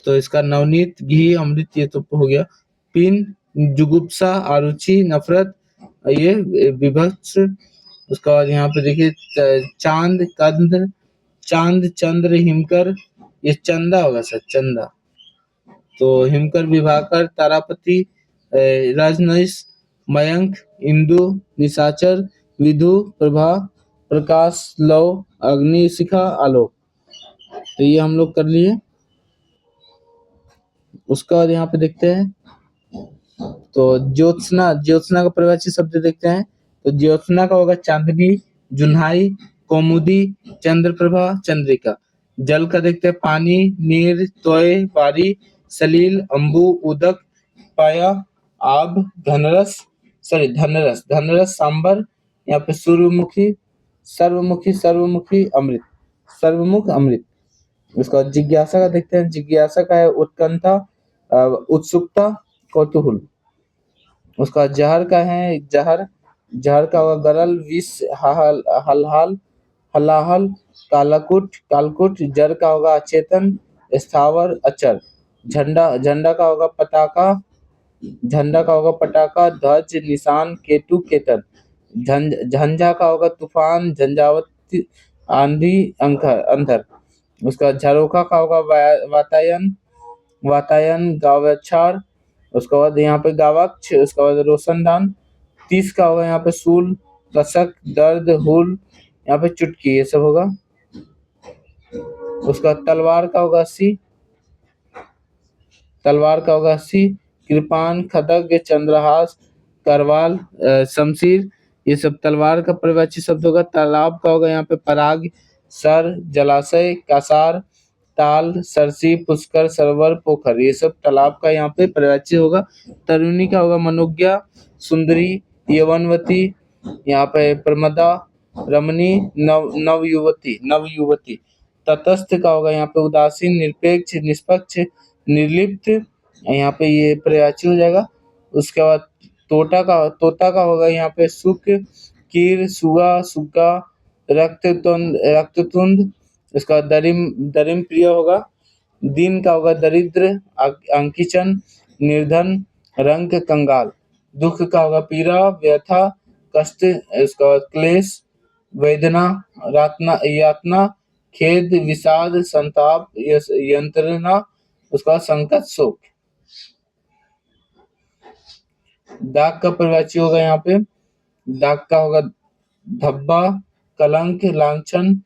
तो इसका नवनीत, घी, अमृत, ये तो हो गया। पिन, जुगुप्सा, आरुचि, नफरत, ये विभत्स। उसका बाद यहाँ पे देखिए चांद, कंद, चांद, चंद्र, हिमकर, ये चंदा होगा सर, चंदा। तो हिमकर, विभाकर, तारापति, राजनैश, मयंक, इंदु, निशाचर, विधु, प्रभा, प्रकाश, लव, अग्नि, शिखा, आलोक। तो ये हम लोग कर लिए। उसका बाद यहाँ पे देखते हैं तो ज्योत्सना, ज्योत्सना का पर्यायवाची शब्द देखते हैं। तो ज्योत्सना का होगा चांदनी, जुन्हाई, कौमुदी, चंद्रप्रभा, चंद्रिका। जल का देखते हैं पानी, नीर, तोय, बारी, सलील, अम्बु, उदक, पाया, आब, धनरस, सॉरी धनरस, धनरस, सांबर। यहाँ पे सूर्यमुखी, सर्वमुखी, सर्वमुखी, अमृत, सर्वमुख, अमृत। उसका बाद जिज्ञासा का देखते हैं। जिज्ञासा का है उत्कंठा, उत्सुकता, कौतूहल। उसका जहर का है जहर, जहर का होगा गरल, विष, हलहाल, हलाहल, कालाकुट, कालकुट। जर का होगा अचेतन, स्थावर, अचर। झंडा, झंडा का होगा पताका, झंडा का होगा पटाखा, ध्वज, निशान, केतु, केतन। झंझा का होगा तूफान, झंझावती, आंधी, अंधर। उसका बाद झरोखा का होगा वातायन, वातायन गावच्छार। उसके बाद यहाँ पे गावक्ष, उसके बाद रोशनदान। 30 का होगा यहाँ पे सूल, कसक, दर्द, हुल, यहाँ पे चुटकी, ये सब होगा। उसका तलवार का होगा 80, तलवार का होगा 80। कृपान, खड्ग, चंद्रहास, करवाल, शमशीर, ये सब तलवार का पर्यायवाची शब्द होगा। तालाब का होगा यहाँ पे पराग, सर, जलाशय, कासार, ताल, सरसी, पुष्कर, सरोवर, पोखर, ये सब तालाब का यहाँ पे पर्यायवाची होगा। तरुणी का होगा मनोज्ञा, सुंदरी, यवनवती, यहाँ पे प्रमदा, रमणी, नवयुवती, नवयुवती। तटस्थ का होगा यहाँ पे उदासीन, निरपेक्ष, निष्पक्ष, निर्लिप्त, यहाँ पे ये पर्यायवाची हो जाएगा। उसके बाद तोता का होगा यहाँ पे सुख, कीर, सुगा, सुग्गा, रक्ततुंड। उसका बाद दरिम प्रिय होगा। दीन का होगा दरिद्र, अंकिचन, निर्धन, रंक, कंगाल। दुख का होगा पीड़ा, व्यथा, कष्ट। उसका बाद क्लेश, वेदना, यातना, खेद, विषाद, संताप, यंत्रणा। उसका बाद संकट, शोक। दाग का पर्यायवाची होगा यहाँ पे, दाग का होगा धब्बा, कलंक, लांछन,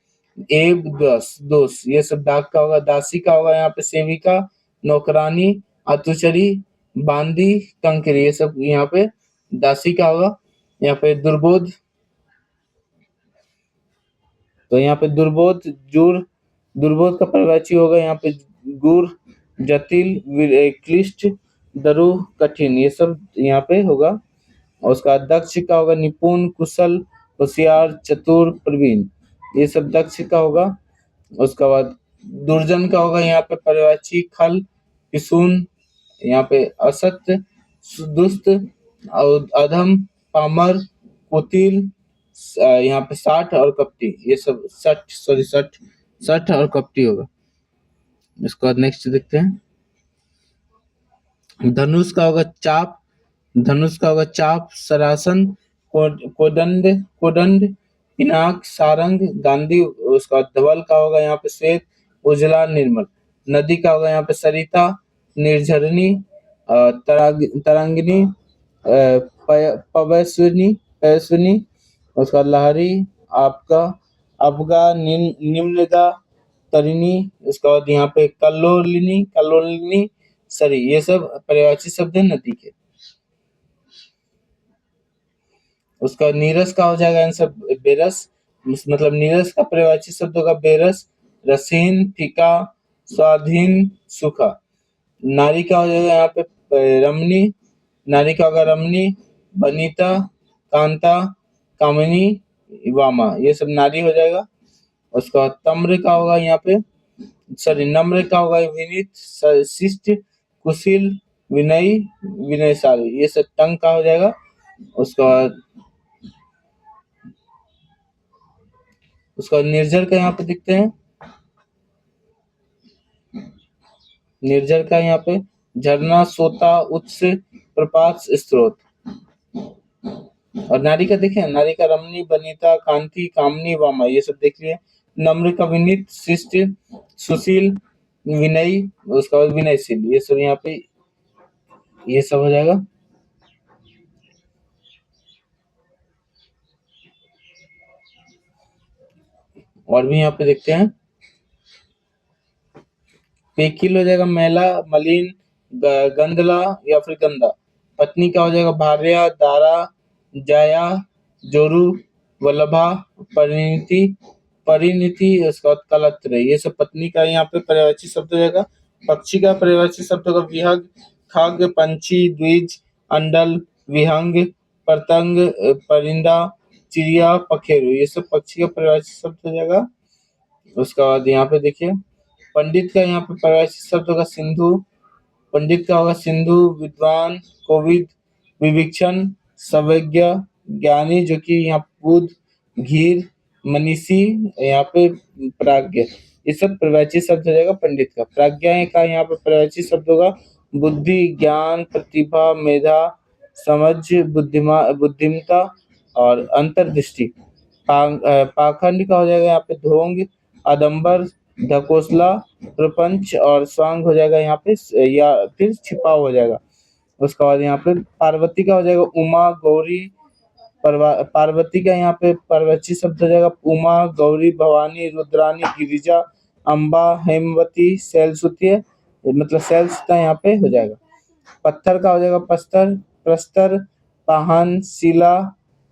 एब, दोष, ये सब दाग का होगा। दासी का होगा यहाँ पे सेविका, नौकरानी, अतुचरी, बांदी, कंकरी, ये सब यहाँ पे दासी का होगा। यहाँ पे दुर्बोध, तो यहाँ पे दुर्बोध, दुर्बोध का पर्यायवाची होगा यहाँ पे गुर, जटिल, क्लिष्ट, दरु, कठिन, ये सब यहाँ पे होगा। और उसका दक्ष का होगा निपुण, कुशल, होशियार, चतुर, प्रवीण, ये सब दक्ष का होगा। उसके बाद दुर्जन का होगा यहाँ पे पर्यायवाची खल, पिसून, यहाँ पे असत्य, दुष्ट, अधम, पामर, कुटिल, यहाँ पे साठ और कपटी, ये सब सठ और कपटी होगा। इसके बाद नेक्स्ट देखते हैं। धनुष का होगा चाप, धनुष का होगा चाप, सरासन, कोदंड, पिनाक, सारंग, गांधी। उसका बाद धवल का होगा यहाँ पे श्वेत, उजला, निर्मल। नदी का होगा यहाँ पे सरिता, निर्झरनी, तरंगिनी, पयस्विनी। उसका बाद लहरी, आपका, अबगा, निम्नगा, तरिणी। उसके बाद यहाँ पे कल्लोलिनी, सरी, ये सब पर्यायवाची शब्द है नदी के। उसका नीरस का हो जाएगा आंसर बेरस, मतलब नीरस का पर्यायवाची शब्द होगा बेरस, रसीन, फीका, स्वाधीन, सूखा। नारी का हो जाएगा यहाँ पे रमणी, नारी का होगा रमणी, बनीता, कांता, कामिनी, वामा, ये सब नारी हो जाएगा। उसका बाद तम्र का होगा यहाँ पे, सॉरी नम्र का होगा विनीत, शिष्ट, कुशील, विनयी, विनयशाली, ये सब टंग का हो जाएगा। उसका बाद निर्जर का यहाँ पे देखते हैं। निर्जर का यहाँ पे झरना, सोता, उत्स, प्रपात, स्रोत। और नारी का देखें, नारी का रमणी, बनीता, कांति, कामनी, वामा, ये सब देख लिए। नम्र का विनीत, शिष्ट, सुशील, विनयी, उसका बाद विनयशील, ये सब यहाँ पे ये सब हो जाएगा। और भी यहाँ पे देखते हैं। पेकिल हो जाएगा मैला, मलिन, गंदला या फिर गंदा। पत्नी का हो जाएगा भार्या, दारा, जाया, जोरू, वल्लभा, परिणति, परिणति, उसका बाद कलत्र, ये सब पत्नी का यहाँ पे पर्यायवाची शब्द हो जाएगा। पक्षी का पर्यायवाची शब्द होगा विहग, खग, पंछी, द्विज, अंडल, विहंग, पतंग, परिंदा, चिड़िया, पखेरु, ये सब पक्षी का पर्यायवाची शब्द हो जाएगा। उसका बाद यहाँ पे देखिए पंडित का यहाँ पे पर्यायवाची शब्द होगा सिंधु, पंडित का होगा सिंधु, विद्वान, कोविद, विविक्षण, सर्वज्ञ, ज्ञानी, जो कि यहाँ बुध, घीर, मनीषी, यहाँ पे प्राज्ञ, ये सब पर्यायवाची शब्द हो जाएगा पंडित का। प्राज्ञा का यहाँ पे पर्यायवाची शब्द होगा बुद्धि, ज्ञान, प्रतिभा, मेधा, समझ, बुद्धिमता और अंतर्दृष्टि। पाखंड का हो जाएगा यहाँ पे ढोंग, आडंबर, ढकोसला, प्रपंच और स्वांग हो जाएगा यहाँ पे या फिर छिपाव हो जाएगा। उसके बाद यहाँ पे पार्वती का हो जाएगा उमा, गौरी, पार्वती का यहाँ पे पार्वती शब्द हो जाएगा उमा, गौरी, भवानी, रुद्रानी, गिरिजा, अम्बा, हेमवती, शैलसुती, मतलब शैलसुता यहाँ पे हो जाएगा। पत्थर का हो जाएगा पस्तर, प्रस्तर, पाहन, शिला,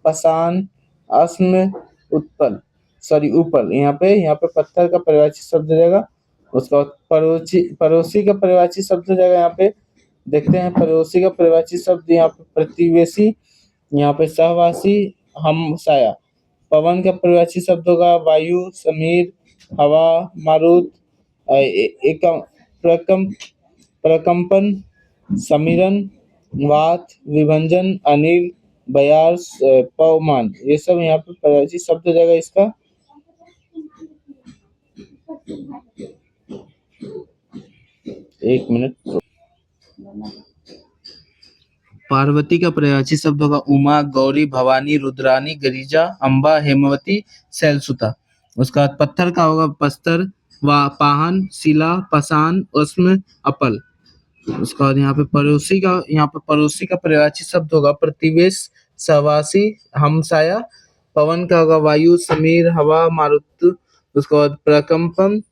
पाषाण, अश्म, उत्पल, सॉरी उपल। यहाँ पे पत्थर का पर्यायवाची शब्द हो जाएगा। उसका बाद पड़ोसी का पर्यायवाची शब्द हो जाएगा। यहाँ पे देखते हैं पड़ोसी का पर्यायवाची शब्द यहाँ पे प्रतिवेशी, यहाँ पे सहवासी, हमसाया। पवन का पर्यायवाची शब्द होगा वायु, समीर, हवा, मारुत, एकम, प्रकम्प, प्रकंपन, समीरन, वात, विभंजन, अनिल, बयार, पवमान। ये सब यहाँ पे पर्यायवाची शब्द हो जाएगा इसका। एक मिनट। पार्वती का पर्यायवाची शब्द होगा उमा, गौरी, भवानी, रुद्रानी, गिरिजा, अम्बा, हेमवती, शैलसुता। उसका बाद पत्थर का होगा पस्तर, पाहन, शिला, पाषाण, अश्म, अपल। उसका बाद यहाँ पे पड़ोसी का पर्यायवाची शब्द होगा प्रतिवेश, सहवासी, हमसाया। पवन का होगा वायु, समीर, हवा, मारुत। उसके बाद प्रकंपन,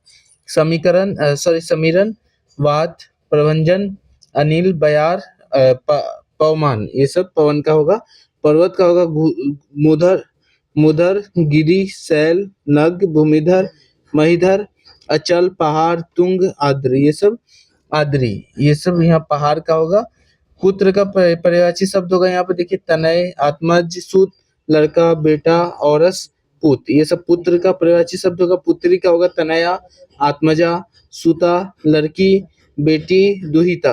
समीरन, वात, प्रभंजन, अनिल, बयार, पवमान। ये सब पवन का होगा। पर्वत का होगा मुधर, गिरि, शैल, नग, भूमिधर, महीधर, अचल, पहाड़, तुंग, आद्र। ये सब यहाँ पहाड़ का होगा। पुत्र का पर्यायवाची शब्द होगा यहाँ पे देखिए तनय, आत्मज, सूत, लड़का, बेटा, औरस, पुत। ये सब पुत्र का पर्यायवाची शब्द होगा। पुत्री का होगा तनया, आत्मजा, सूता, लड़की, बेटी, दुहिता।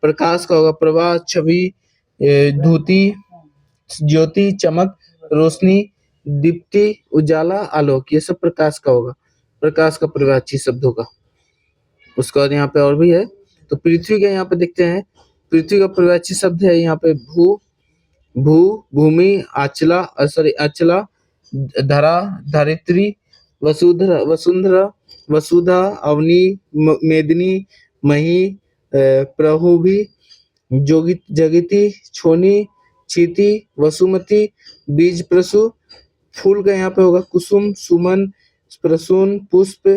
प्रकाश का होगा प्रभा, छवि, धूति, ज्योति, चमक, रोशनी, दीप्ति, उजाला, आलोक। ये सब प्रकाश का होगा। प्रकाश का पर्यायवाची शब्द होगा। उसके बाद यहाँ पे और भी है। तो पृथ्वी का यहाँ पे देखते हैं। पृथ्वी का पर्यायवाची शब्द है यहाँ पे भूमि, अचला, धरा, धरित्री, वसुधा, अवनी, मेदिनी, मही, प्रहुभी, जगिति, छोनी, चीति, वसुमती, बीज प्रसु। फूल का यहाँ पे होगा कुसुम, सुमन, प्रसून, पुष्प,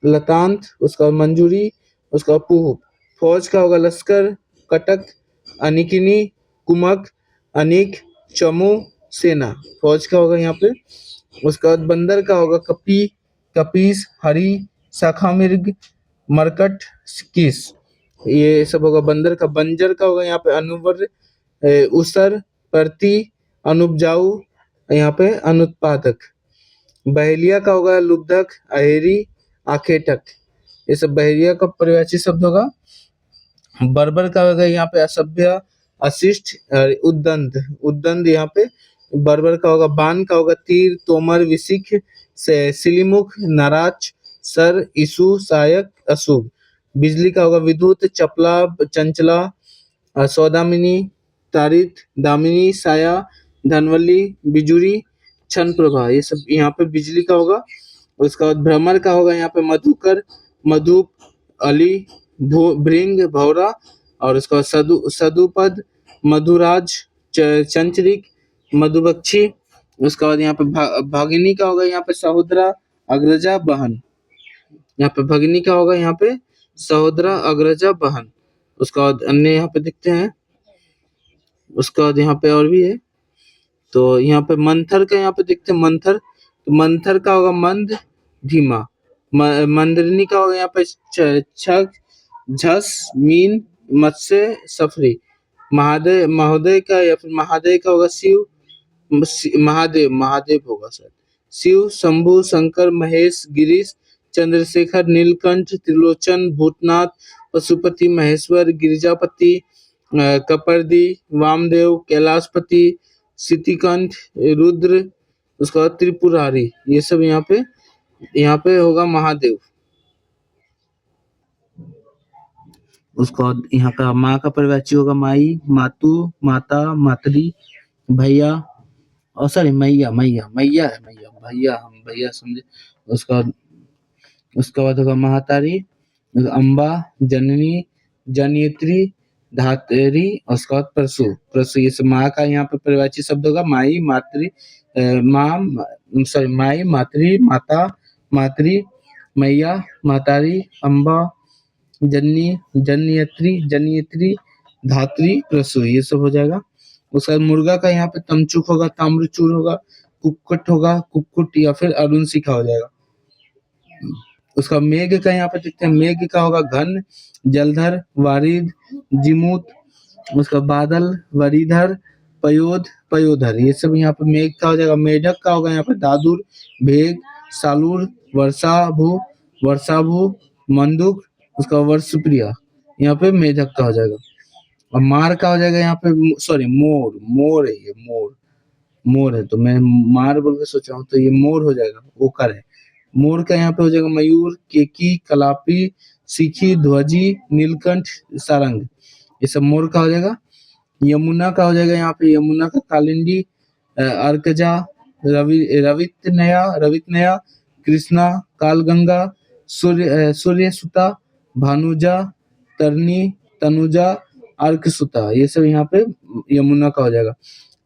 लतांत। उसका मंजूरी, उसका पुह। फौज का होगा लश्कर, कटक, अनिकिनी, कुमक, अनिक, चमू, सेना। फौज का होगा यहाँ पे। उसका बाद बंदर का होगा कपी, कपीस, हरी, शाखा मिर्ग, मरकट, किस। ये सब होगा बंदर का। बंजर का होगा यहाँ पे अनुवर, उसर, प्रति, अनुपजाऊ, यहाँ पे अनुत्पादक। बहेलिया का होगा लुब्धक, अहेरी, आखेटक। ये सब बहेलिया का पर्यायवाची शब्द होगा। बर्बर का होगा यहाँ पे असभ्य, अशिष्ट, उद्दंड यहाँ पे बर्बर का होगा। बान का होगा तीर, तोमर, विशिख, सिलीमुख, नाराज, सर, ईसु, सहायक, अशुभ। बिजली का होगा विद्युत, चपला, चंचला, सौदामिनी, तारित, दामिनी, साया, धनवल्ली, बिजुरी, क्षण प्रभा। ये सब यहाँ पे बिजली का होगा। उसका बाद भ्रमर का होगा यहाँ पे मधुकर, मधुप, अली, भृंग, भौरा। और उसका बाद सदुपद, मधुराज, चंचरिक, मधुबक्षी। उसका बाद यहाँ पे भगिनी का होगा यहाँ पे सहोदरा, अग्रजा, बहन। यहाँ पे भगिनी का होगा यहाँ पे सहोदरा, अग्रजा, बहन। उसका बाद अन्य यहाँ पे देखते हैं। उसका बाद यहाँ पे और भी है। तो यहाँ पे मंथर का यहाँ पे देखते हैं। मंथर का होगा मंद, धीमा। मंदरिनी का होगा यहाँ पे छक, झस, मीन, मत्स्य, सफरी। महोदय का या फिर महादय का होगा शिव, महादेव होगा सर। शिव, शंभु, शंकर, महेश, गिरीश, चंद्रशेखर, नीलकंठ, त्रिलोचन, भूतनाथ, पशुपति, महेश्वर, गिरिजापति, कपर्दी, वामदेव, कैलाशपति, सितिकंठ, रुद्र। उसका बाद त्रिपुरारी। ये सब यहाँ पे होगा महादेव। उसका बाद यहाँ का माँ का पर्यायवाची होगा माई, मातु, माता, मातरी, भैया, और सॉरी मैया है मैया, भैया हम भैया समझे। उसका बाद उसके बाद होगा महातारी, अम्बा, जननी, जनयत्री, धात्री, और उसके बाद परसु। परसु ये सब माँ का यहाँ पे पर्यायवाची शब्द होगा। माई, मातृ, माँ, सॉरी, माई, मातृ, माता, मातृ, मैया, महतारी, अम्बा, जननी, जनयत्री, जनयत्री, धात्री, प्रसु, ये सब हो जाएगा। उसके बाद मुर्गा का यहाँ पे तमचुक होगा, ताम्रचूर होगा, कुक्कुट होगा, कुक्कुट, या फिर अरुण शिखा हो जाएगा। उसका मेघ का यहाँ पे देखते हैं, मेघ का होगा घन, जलधर, वारिद, जिमूत, उसका बादल, वरीधर, पयोध, पयोधर, ये सब यहाँ पे मेघ का हो जाएगा। मेढक का होगा यहाँ पे दादुर, भेग, सालूर, वर्षाभु, वर्षाभु, मंदुक, उसका वर्षप्रिया, यहाँ पे मेढक का हो जाएगा। और मार का हो जाएगा यहाँ पे, सॉरी, मोर, मोर है ये, मोर, मोर है, तो मैं मार बोल के सोच रहा हूँ, तो ये मोर हो जाएगा, ओकर है। मोर का यहाँ पे हो जाएगा मयूर, केकी, कलापी, सीखी, ध्वजी, नीलकंठ, सारंग, ये सब मोर का हो जाएगा। यमुना का हो जाएगा यहाँ पे, यमुना का कालिंदी, अर्कजा, रवितनया, रवितनया, कृष्णा, कालगंगा, सूर्यसुता, भानुजा, तरनी, तनुजा, अर्कसुता, ये सब यहाँ पे यमुना का हो जाएगा।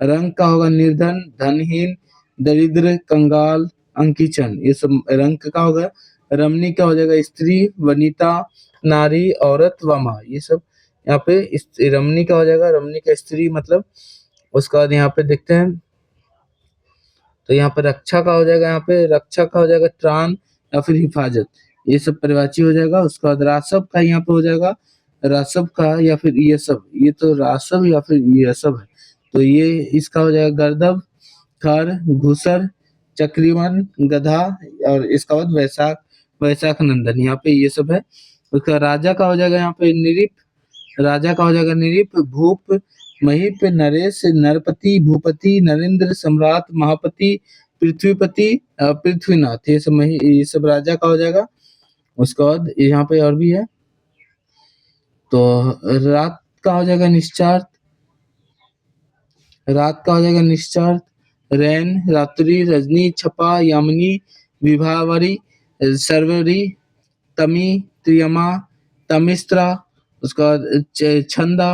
रंग का होगा निर्धन, धनहीन, दरिद्र, कंगाल, अंकिचन, ये सब रंग का होगा। रमणी का हो जाएगा स्त्री, वनिता, नारी, औरत, वमा, ये सब यहाँ पे रमणी का हो जाएगा। रमणी का स्त्री मतलब। उसके बाद यहाँ पे देखते हैं, तो यहाँ पे रक्षा का हो जाएगा, यहाँ पे रक्षा का हो जाएगा त्राण या फिर हिफाजत, ये सब परिवाची हो जाएगा। उसके बाद रासव का यहाँ पे हो जाएगा, रासव का या फिर ये सब, ये तो रासव या फिर ये सब है, तो ये इसका हो जाएगा गर्दभ, खर, घुसर, चक्रीवन, गधा, और इसका बाद वैशाख, वैशाख नंदन, यहाँ पे ये सब है। उसका राजा का हो जाएगा यहाँ पे निरिप, राजा का हो जाएगा निरिप, भूप, महीप, नरेश, नरपति, भूपति, नरेंद्र, सम्राट, महापति, पृथ्वीपति, पृथ्वीनाथ, ये सब ये सब राजा का हो जाएगा। उसके बाद यहाँ पे और भी है, तो रात का हो जाएगा निश्चार्थ, रात का हो जाएगा निश्चार्थ, रैन, रात्रि, रजनी, छपा, यामिनी, विभावरी, सर्वरी, तमी, त्रियमा, तमिस्त्रा, उसका बाद छंदा,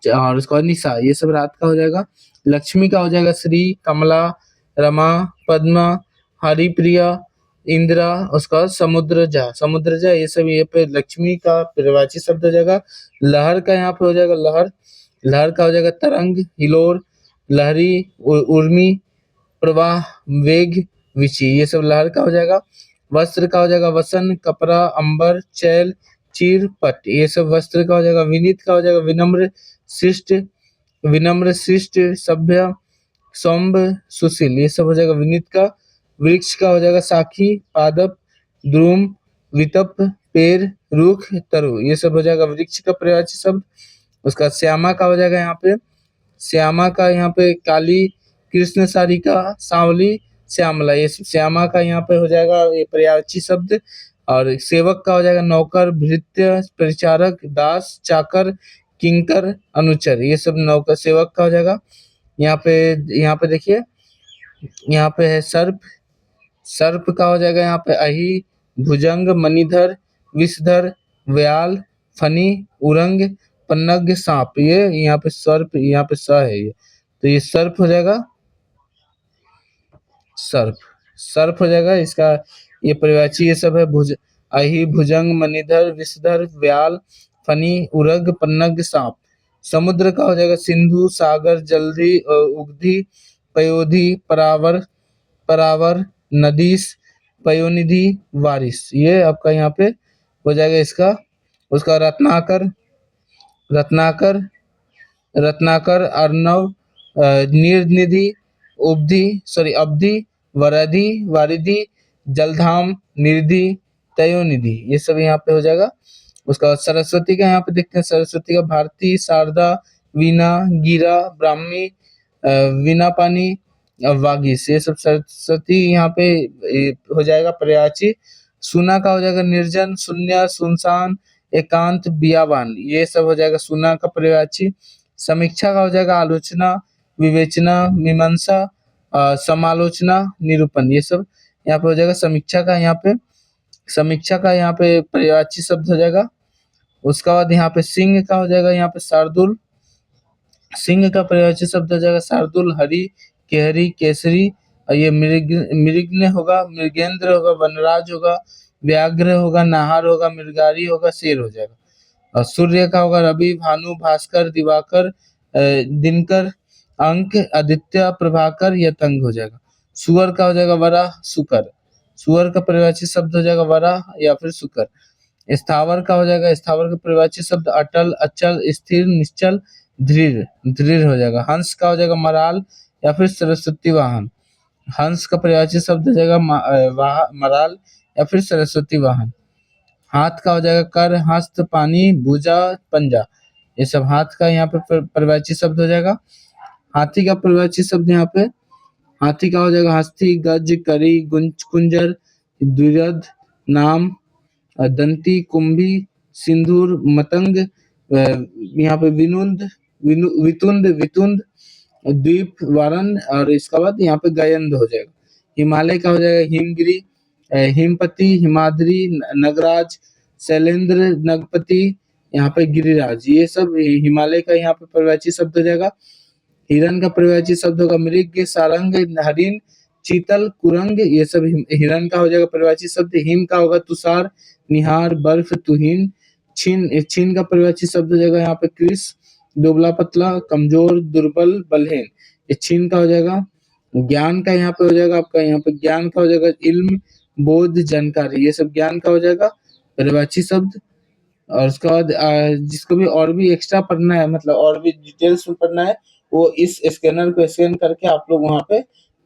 और उसका बाद निशा, ये सब रात का हो जाएगा। लक्ष्मी का हो जाएगा श्री, कमला, रमा, पद्मा, हरिप्रिया, इंदिरा, उसका बाद समुद्रजा, समुद्रजा, ये सब ये पे लक्ष्मी का पर्यायवाची शब्द हो जाएगा। लहर का यहाँ पे हो जाएगा लहर, लहर का हो जाएगा तरंग, हिलोर, लहरी, उर्मी, प्रवाह, वेग, विची, ये सब लहर का हो जाएगा। वस्त्र का हो जाएगा वसन, कपड़ा, अंबर, चैल, चीर, पट, ये सब वस्त्र का हो जाएगा। विनीत का हो जाएगा विनम्र, शिष्ट, विनम्र, शिष्ट, सभ्य, सौम्भ, सुशील, ये सब हो जाएगा विनीत का। वृक्ष का हो जाएगा साखी, पादप, द्रुम, वितप, पेड़, रुख, तरु, ये सब हो जाएगा वृक्ष का पर्यायवाची शब्द। उसका श्यामा का हो जाएगा यहाँ पे, श्यामा का यहाँ पे काली, कृष्ण सारिका, सांवली, श्यामला, ये श्यामा का यहाँ पे हो जाएगा ये पर्यायवाची शब्द। और सेवक का हो जाएगा नौकर, भृत्य, परिचारक, दास, चाकर, किंकर, अनुचर, ये सब नौकर सेवक का हो जाएगा। यहाँ पे देखिए, यहाँ पे है सर्प, सर्प का हो जाएगा यहाँ पे अहि, भुजंग, मणिधर, विषधर, व्याल, फनी, उरंग, पन्नग, सांप, ये यहाँ पे सर्प, यहाँ पे स है ये, तो ये सर्प हो जाएगा, सर्प, सर्प हो जाएगा। इसका ये पर्यायवाची ये सब है, अहि, भुजंग, मणिधर, विषधर, व्याल, फनी, उरग, पन्नग, सांप। समुद्र का हो जाएगा सिंधु, सागर, जल्दी, उगधि, पयोधि, परावर, परावर, नदीस, पयोनिधि, वारिस, ये आपका यहाँ पे हो जाएगा इसका। उसका रत्नाकर, रत्नाकर, रत्नाकर, अर्णव, निर्निधि, अवधि, वरधि, वारिधि, जलधाम, निधि, तयोनिधि, ये सब यहाँ पे हो जाएगा। उसका बाद सरस्वती का यहाँ पे देखते हैं, सरस्वती का भारती, शारदा, वीणा, गिरा, ब्राह्मी, वीणा पानी, वागीश, ये सब सरस्वती यहाँ पे हो जाएगा पर्यायवाची। सुना का हो जाएगा निर्जन, शून्य, सुनसान, एकांत, बियाबान, ये सब हो जाएगा सुना का पर्यायवाची। समीक्षा का हो जाएगा आलोचना, विवेचना, मीमांसा, समालोचना, निरूपण, ये सब यहाँ पे हो जाएगा समीक्षा का यहाँ पे। समीक्षा का यहाँ पे पर्यायवाची शब्द हो जाएगा। उसके बाद यहाँ पे सिंह का हो जाएगा यहाँ पे शार्दुल। सिंह का पर्यायवाची शब्द हो जाएगा शार्दुल, हरि, केहरी, केसरी। और ये मृगन्य होगा, मृगेंद्र होगा, वनराज होगा, व्याघ्र होगा, नाहर होगा, मृगारी होगा, शेर हो जाएगा। और सूर्य का होगा रवि, भानु, भास्कर, दिवाकर, दिनकर, अंक, आदित्य, प्रभाकर, या तंग हो जाएगा। सुअर का हो जाएगा वराह, सुकर। सुअर का पर्यायवाची शब्द हो जाएगा वराह या फिर सुकर। स्थावर का हो जाएगा, स्थावर का पर्यायवाची शब्द अटल, अचल, स्थिर, निश्चल, दृढ़। दृढ़ हो जाएगा। हंस का हो जाएगा मराल या फिर सरस्वती वाहन। हंस का पर्यायवाची शब्द हो जाएगा मराल या फिर सरस्वती वाहन। हाथ का हो जाएगा कर, हस्त, पानी, भुजा, पंजा। ये सब हाथ का यहाँ पे पर्यायवाची शब्द हो जाएगा। हाथी का पर्यायवाची शब्द यहाँ पे हाथी का हो जाएगा हस्ती, गज, करी, कुंजर, द्विरथ, नाम, दंती, कुंभी, सिंदूर, मतंग, यहाँ पे वितुंद, वितुंद, द्वीप, वारन। और इसके बाद यहाँ पे गयंद हो जाएगा। हिमालय का हो जाएगा हिमगिरी, हिमपति, हिमाद्री, नगराज, शैलेंद्र, नगपति, यहाँ पे गिरिराज। ये सब हिमालय का यहाँ पे पर्यायवाची शब्द हो जाएगा। हिरण का पर्यायवाची शब्द होगा मृग, सारंग, हरिण, चीतल, कुरंग। ये सब हिरण का हो जाएगा पर्यायवाची शब्द। हिम का होगा तुषार, निहार, बर्फ, तुहिन। छीन का पर्यायवाची शब्द हो जाएगा यहाँ पे कृष, दुबला पतला, कमजोर, दुर्बल, बलहीन। ये छीन का हो जाएगा। ज्ञान का यहाँ पे हो जाएगा आपका यहाँ पे ज्ञान का हो जाएगा इल्म, बोध, जानकारी। ये सब ज्ञान का हो जाएगा पर्यायवाची शब्द। और उसके बाद जिसको भी और भी एक्स्ट्रा पढ़ना है, मतलब और भी डिटेल्स में पढ़ना है, वो इस स्कैनर को स्कैन करके आप लोग वहाँ पे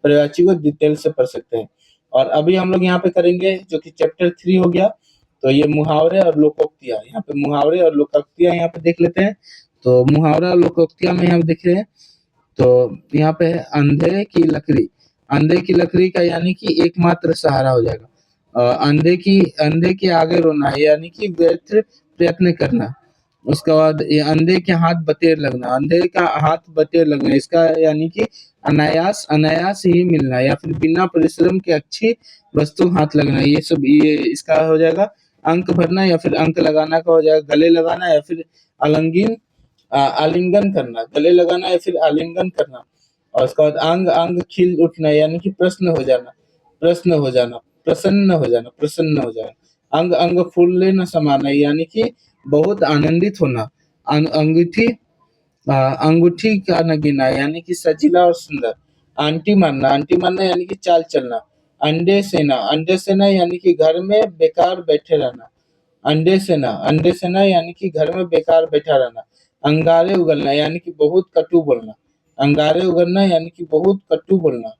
पर्यायवाची को डिटेल से पढ़ सकते हैं। और अभी हम लोग यहाँ पे करेंगे जो कि चैप्टर 3 हो गया। तो ये मुहावरे और लोकोक्तियाँ, यहाँ पे मुहावरे और लोकोक्तियाँ यहाँ पे देख लेते हैं। तो मुहावरा और लोकोक्तियाँ में यहाँ देख रहे हैं। तो यहाँ पे है अंधे की लकड़ी। अंधे की लकड़ी का यानी कि एकमात्र सहारा हो जाएगा। अंधे के आगे रोना है यानी कि व्यर्थ प्रयत्न करना। उसके बाद ये अंधे के हाथ बटेर लगना, अंधे का हाथ बटेर लगना, इसका यानी कि अनायास ही मिलना या फिर बिना परिश्रम के अच्छी वस्तु हाथ लगना। ये सब ये इसका हो जाएगा। अंक भरना या फिर अंक लगाना का हो जाएगा गले लगाना या फिर आलिंगन करना, गले लगाना या फिर आलिंगन करना। और उसके बाद अंग अंग खिल उठना यानी कि प्रश्न हो जाना, प्रश्न हो जाना, प्रसन्न हो जाना, प्रसन्न हो जाना। अंग अंग फूलने न समाना यानी कि बहुत आनंदित होना। अंगूठी अंगूठी का नगीना यानी कि सजीला और सुंदर। आंटी मानना यानी कि चाल चलना। अंडे सेना यानी कि घर में बेकार बैठे रहना। अंडे सेना यानी कि घर में बेकार बैठा रहना। अंगारे उगलना यानी कि बहुत कटु बोलना। अंगारे उगलना यानी कि बहुत कटु बोलना।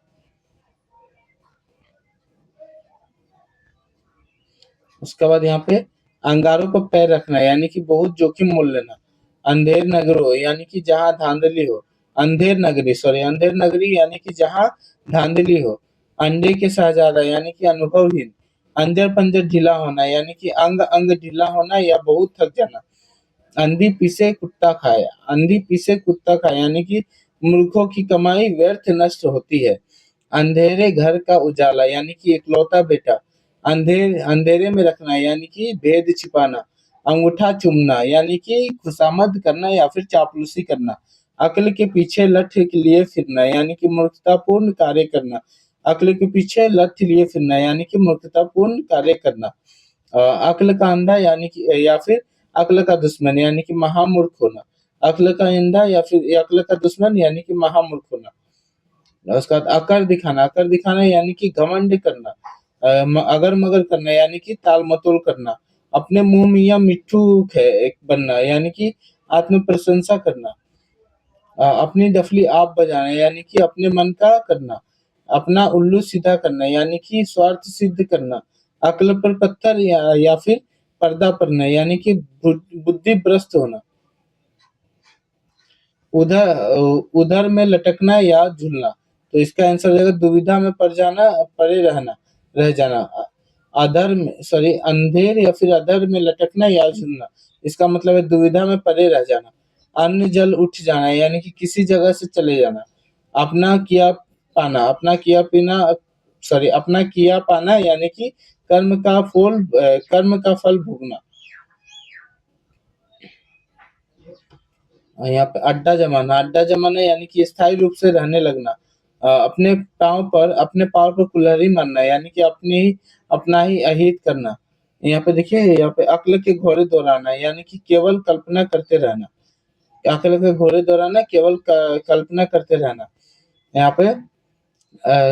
उसके बाद यहाँ पे अंगारों पर पैर रखना यानी कि बहुत जोखिम मोल लेना। अंधेर नगरो यानी कि जहाँ धांधली हो। अंधेर नगरी यानी कि जहाँ धांधली हो। अंडे के शहजादा यानी कि अनुभवहीन। अंजर पंजर ढीला होना यानी कि अंग अंग ढीला होना या बहुत थक जाना। अंधी पीसे कुत्ता खाए यानी कि मूर्खों की कमाई व्यर्थ नष्ट होती है। अंधेरे घर का उजाला यानी कि इकलौता बेटा। अंधेरे में रखना यानी कि भेद छिपाना। अंगूठा चूमना यानी कि खुशामद करना या फिर चापलूसी करना। अक्ल के पीछे लठ लिए फिरना यानी कि मूर्खतापूर्ण कार्य करना। अक्ल के पीछे लठ लिए फिरना यानी कि मूर्खतापूर्ण कार्य करना। अक्ल का अंधा यानी कि या फिर अक्ल का दुश्मन यानी कि महामूर्ख होना। अक्ल का अंधा या फिर अक्ल का दुश्मन यानी कि महामूर्ख होना। उसका अकर दिखाना यानी कि घमंड करना। अगर मगर करना यानी कि ताल मतोल करना। अपने मुंह मियां मिट्ठू बनना यानी कि आत्म प्रशंसा करना। अपनी डफली आप बजाना यानी कि अपने मन का करना। अपना उल्लू सीधा करना यानी कि स्वार्थ सिद्ध करना। अक्ल पर पत्थर या फिर पर्दा पड़ना यानी कि बुद्धि भ्रष्ट होना। उधर उधर में लटकना या झूलना। तो इसका आंसर हो जाएगा दुविधा में पड़े रहना, रह जाना। अंधेर या फिर अधर में लटकना या झूलना। इसका मतलब है दुविधा में पड़े रह जाना। अन्न जल उठ जाना यानी कि किसी जगह से चले जाना। अपना किया पाना यानी कि कर्म का फल भोगना। यहाँ पे अड्डा जमाना यानी कि स्थायी रूप से रहने लगना। अपने पाँव पर कुल्हाड़ी मारना यानी कि अपना ही अहित करना। यहाँ पे देखिए, यहाँ पे अक्ल के घोड़े दौड़ाना यानी कि केवल कल्पना करते रहना। अक्ल के घोड़े दौड़ाना, केवल कल्पना करते रहना। यहाँ पे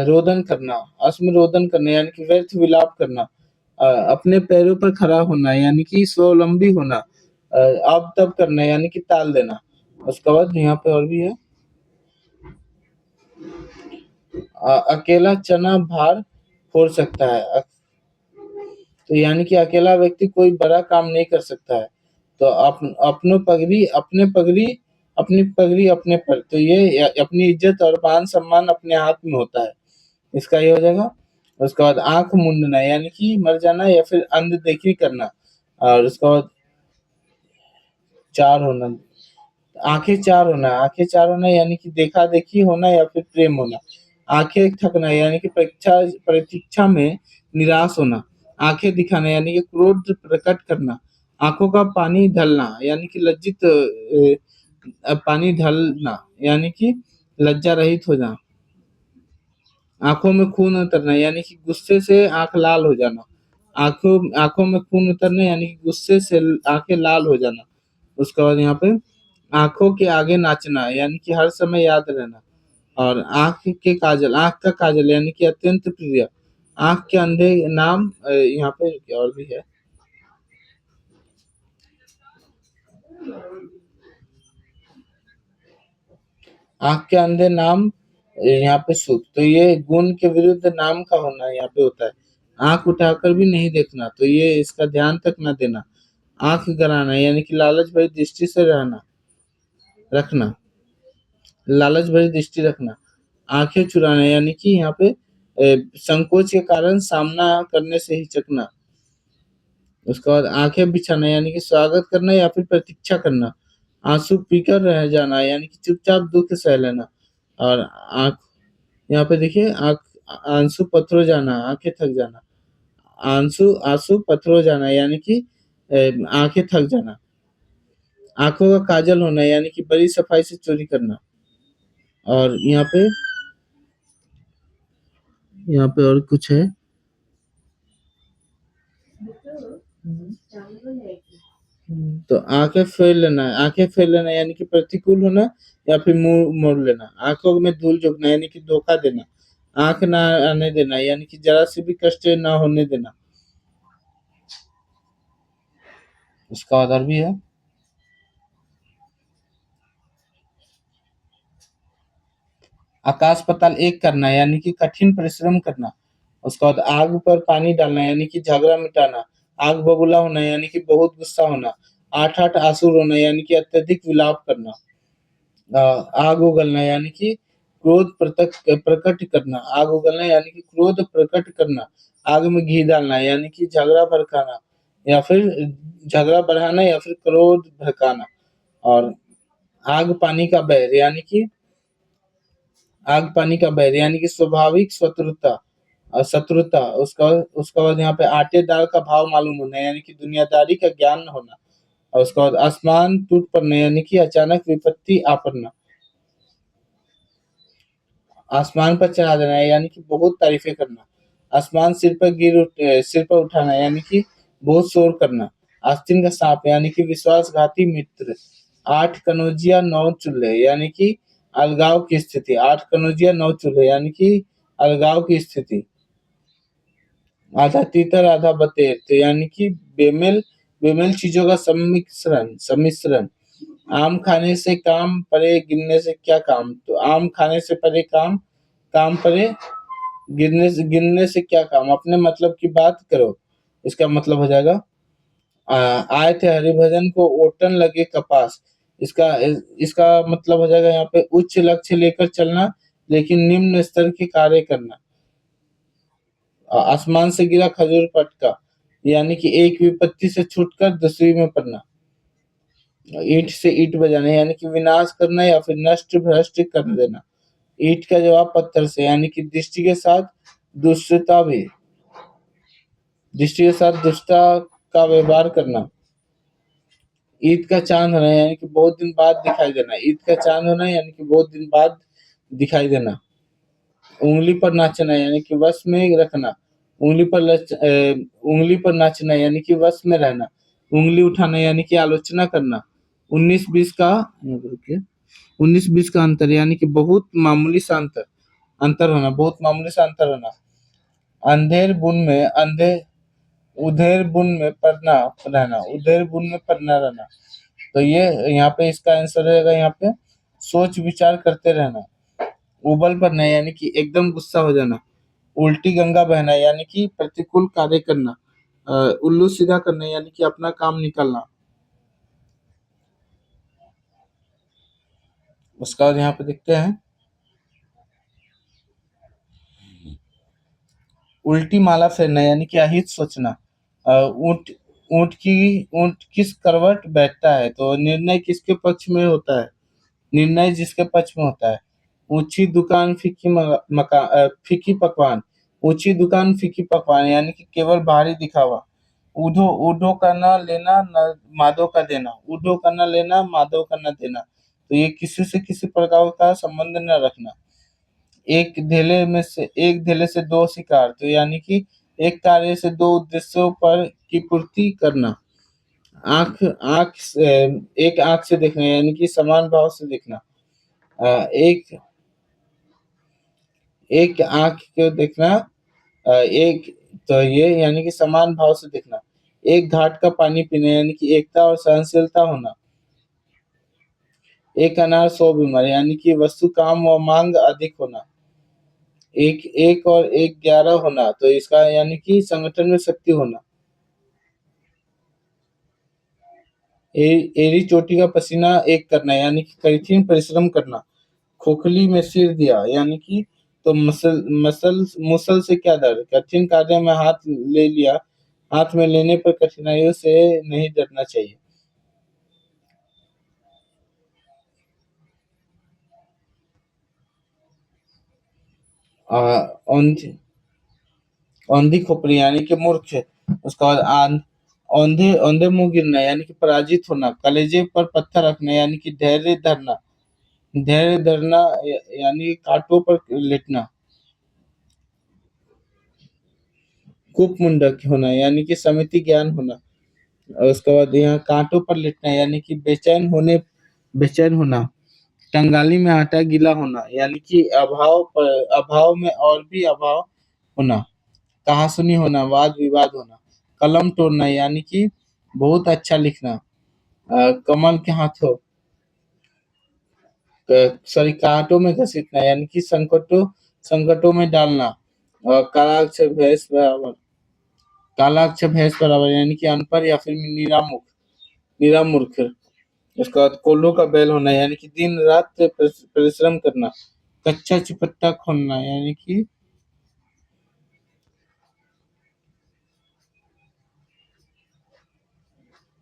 रोदन करना, रोदन करना यानी कि व्यर्थ विलाप करना। अपने पैरों पर खड़ा होना यानी कि स्वावलंबी होना। अब तब करना यानी कि टाल देना। उसके बाद यहाँ पे और भी है, अकेला चना भार फोड़ सकता है। तो यानी कि अकेला व्यक्ति कोई बड़ा काम नहीं कर सकता है। तो अपनी पगड़ी अपने पर। तो ये अपनी इज्जत और मान सम्मान अपने हाथ में होता है। इसका ये हो जाएगा। उसके बाद आंख मूंदना यानी कि मर जाना या फिर अंधदेखी करना। और उसके बाद चार होना, आंखें चार होना यानी कि देखा देखी होना या फिर प्रेम होना। आंखें थकना यानी कि प्रतीक्षा में निराश होना। आंखें दिखाना यानी कि क्रोध प्रकट करना। आंखों का पानी ढलना यानी कि पानी ढलना यानी कि लज्जा रहित हो जाना। आंखों में खून उतरना यानी कि गुस्से से आंख लाल हो जाना। आंखों में खून उतरना यानी कि गुस्से से आंखें लाल हो जाना। उसके बाद यहाँ पे आंखों के आगे नाचना यानी कि हर समय याद रहना। और आंख का काजल यानी कि अत्यंत प्रिय। आंख के अंधे नाम, यहाँ पे और भी है। आंख के अंधे नाम, यहाँ पे सुख। तो ये गुण के विरुद्ध नाम का होना यहाँ पे होता है। आंख उठाकर भी नहीं देखना, तो ये इसका ध्यान तक न देना। आंख गराना यानी कि लालच भरी दृष्टि से रखना, लालच भरी दृष्टि रखना। आंखें चुराना यानी कि यहाँ पे संकोच के कारण सामना करने से हिचकना। उसके बाद आंखें बिछाना यानी कि स्वागत करना या फिर प्रतीक्षा करना। आंसू पीकर रह जाना यानी कि चुपचाप दुख सह लेना। और आंख, यहाँ पे देखिए, आंसू पथरो जाना, आंखें थक जाना। आंसू आंसू पथरो जाना यानी कि आंखें थक जाना। आंखों का काजल होना यानी कि बड़ी सफाई से चोरी करना। और यहाँ पे और कुछ है। तो आंखें फेर लेना यानी कि प्रतिकूल होना या फिर मुंह मोड़ लेना। आंखों में धूल झोंकना यानी कि धोखा देना। आंख ना आने देना यानी कि जरा से भी कष्ट ना होने देना। उसका आधार भी है। आकाश पाताल एक करना यानी कि कठिन परिश्रम करना। उसके बाद आग पर पानी डालना यानी कि झगड़ा मिटाना। आग बबूला होना यानी कि बहुत गुस्सा होना। आठ आठ आंसू रोना यानी कि अत्यधिक विलाप करना। आग उगलना यानी कि प्रकट करना। आग उगलना यानी कि क्रोध प्रकट करना। आग में घी डालना यानी कि झगड़ा भड़काना या फिर झगड़ा बढ़ाना या फिर क्रोध भड़काना। और आग पानी का बहर यानी कि आग पानी का बैर यानी कि स्वाभाविक शत्रुता। उसका बाद यहाँ पे आटे दाल का भाव मालूम होना यानी कि दुनियादारी का ज्ञान होना। और उसके बाद आसमान टूट पड़ना यानी कि अचानक विपत्ति आ पड़ना। आसमान पर चढ़ा देना यानी कि बहुत तारीफें करना। आसमान सिर पर उठाना यानी कि बहुत शोर करना। आस्तीन का सांप यानी कि विश्वासघाती मित्र। आठ कनौजिया नौ चूल्हे यानी कि अलगाव की स्थिति। आठ कनौजिया नौ चूल्हे यानी कि अलगाव की स्थिति। आधा तीतर आधा बतेर, तो यानी कि बेमेल बेमेल चीजों का सम्मिश्रण। आम खाने से काम परे, गिनने से क्या काम। तो आम खाने से परे काम, काम परे गिनने से क्या काम। अपने मतलब की बात करो, इसका मतलब हो जाएगा। आए थे हरिभजन को ओटन लगे कपास। इसका इसका मतलब हो जाएगा यहाँ पे उच्च लक्ष्य लेकर चलना लेकिन निम्न स्तर के कार्य करना। आसमान से गिरा खजूर पटका यानी कि एक विपत्ति से छूटकर दूसरी में पड़ना। ईंट से ईंट बजाना यानी कि विनाश करना या फिर नष्ट भ्रष्ट कर देना। ईंट का जवाब पत्थर से यानी कि दृष्टि के साथ दुष्टता भी दृष्टि के साथ दुष्टता का व्यवहार करना। ईद का चांद होना यानी कि बहुत दिन बाद दिखाई देना। ईद का चांद होना यानी कि बहुत दिन बाद दिखाई देना। उंगली पर नाचना यानी कि वश में रखना। उंगली पर नाचना यानी कि वश में रहना। उंगली उठाना यानी कि आलोचना करना। 19-20 का 19-20 का अंतर यानी कि बहुत मामूली सा अंतर अंतर होना, बहुत मामूली सा अंतर होना। अंधेर बुन में अंधे उधेर बुन में पढ़ना रहना। उधेर बुन में पढ़ना रहना। तो ये यहाँ पे इसका आंसर रहेगा यहाँ पे सोच विचार करते रहना। उबल पड़ना यानी कि एकदम गुस्सा हो जाना। उल्टी गंगा बहना यानी कि प्रतिकूल कार्य करना। उल्लू सीधा करना यानी कि अपना काम निकालना। उसका बाद यहाँ पे देखते हैं उल्टी माला फेरना यानी कि अहित सोचना। ऊंट ऊंट किस करवट बैठता है, तो निर्णय किसके पक्ष में होता है, निर्णय जिसके पक्ष में होता है। ऊंची दुकान फीकी पकवान। ऊंची दुकान फीकी पकवान यानी कि केवल बाहरी दिखावा। ऊधो ऊधो का न लेना न माधो का देना। ऊधो का न लेना माधो का न देना। तो ये किसी से किसी प्रकार का संबंध न रखना। एक धेले से दो शिकार, तो यानी कि एक कार्य से दो उद्देश्यों पर की पूर्ति करना। आंख आंख एक आंख से देखना यानी कि समान भाव से देखना। एक एक आंख को देखना। एक तो ये यानी कि समान भाव से देखना। एक घाट का पानी पीना यानी कि एकता और सहनशीलता होना। एक अनार 100 बीमार यानी कि वस्तु काम व मांग अधिक होना। एक एक और एक 11 होना, तो इसका यानी कि संगठन में शक्ति होना। एड़ी चोटी का पसीना एक करना यानी कि कठिन परिश्रम करना। खोखली में सिर दिया यानी कि तो मुसल से क्या डर, कठिन कार्य में हाथ ले लिया। हाथ में लेने पर कठिनाइयों से नहीं डरना चाहिए। आ, औंधी औंधी खोपड़ी यानी कि मूर्ख। उसका बाद औंधे औंधे मुंह गिरना यानी कि पराजित होना। कलेजे पर पत्थर रखना यानी कि धैर्य धरना। धैर्य धरना यानी कांटों पर लेटना। कूप मुंडक होना यानी कि समिति ज्ञान होना। और उसके बाद यहाँ कांटों पर लेटना यानी कि बेचैन होना। टंगाली में आटा गीला होना यानी कि अभाव में और भी अभाव होना। कहासुनी होना, वाद विवाद होना। कलम तोड़ना यानी कि बहुत अच्छा लिखना। कमल के हाथों सॉरी कांटों में घसीटना यानी कि संकटों में डालना। और काला अक्षर भैंस बराबर यानी कि अनपढ़ या फिर निरामूर्ख। उसके बाद कोल्हू का बैल होना यानी कि दिन रात परिश्रम करना। कच्चा चिपट्टा खोलना यानी कि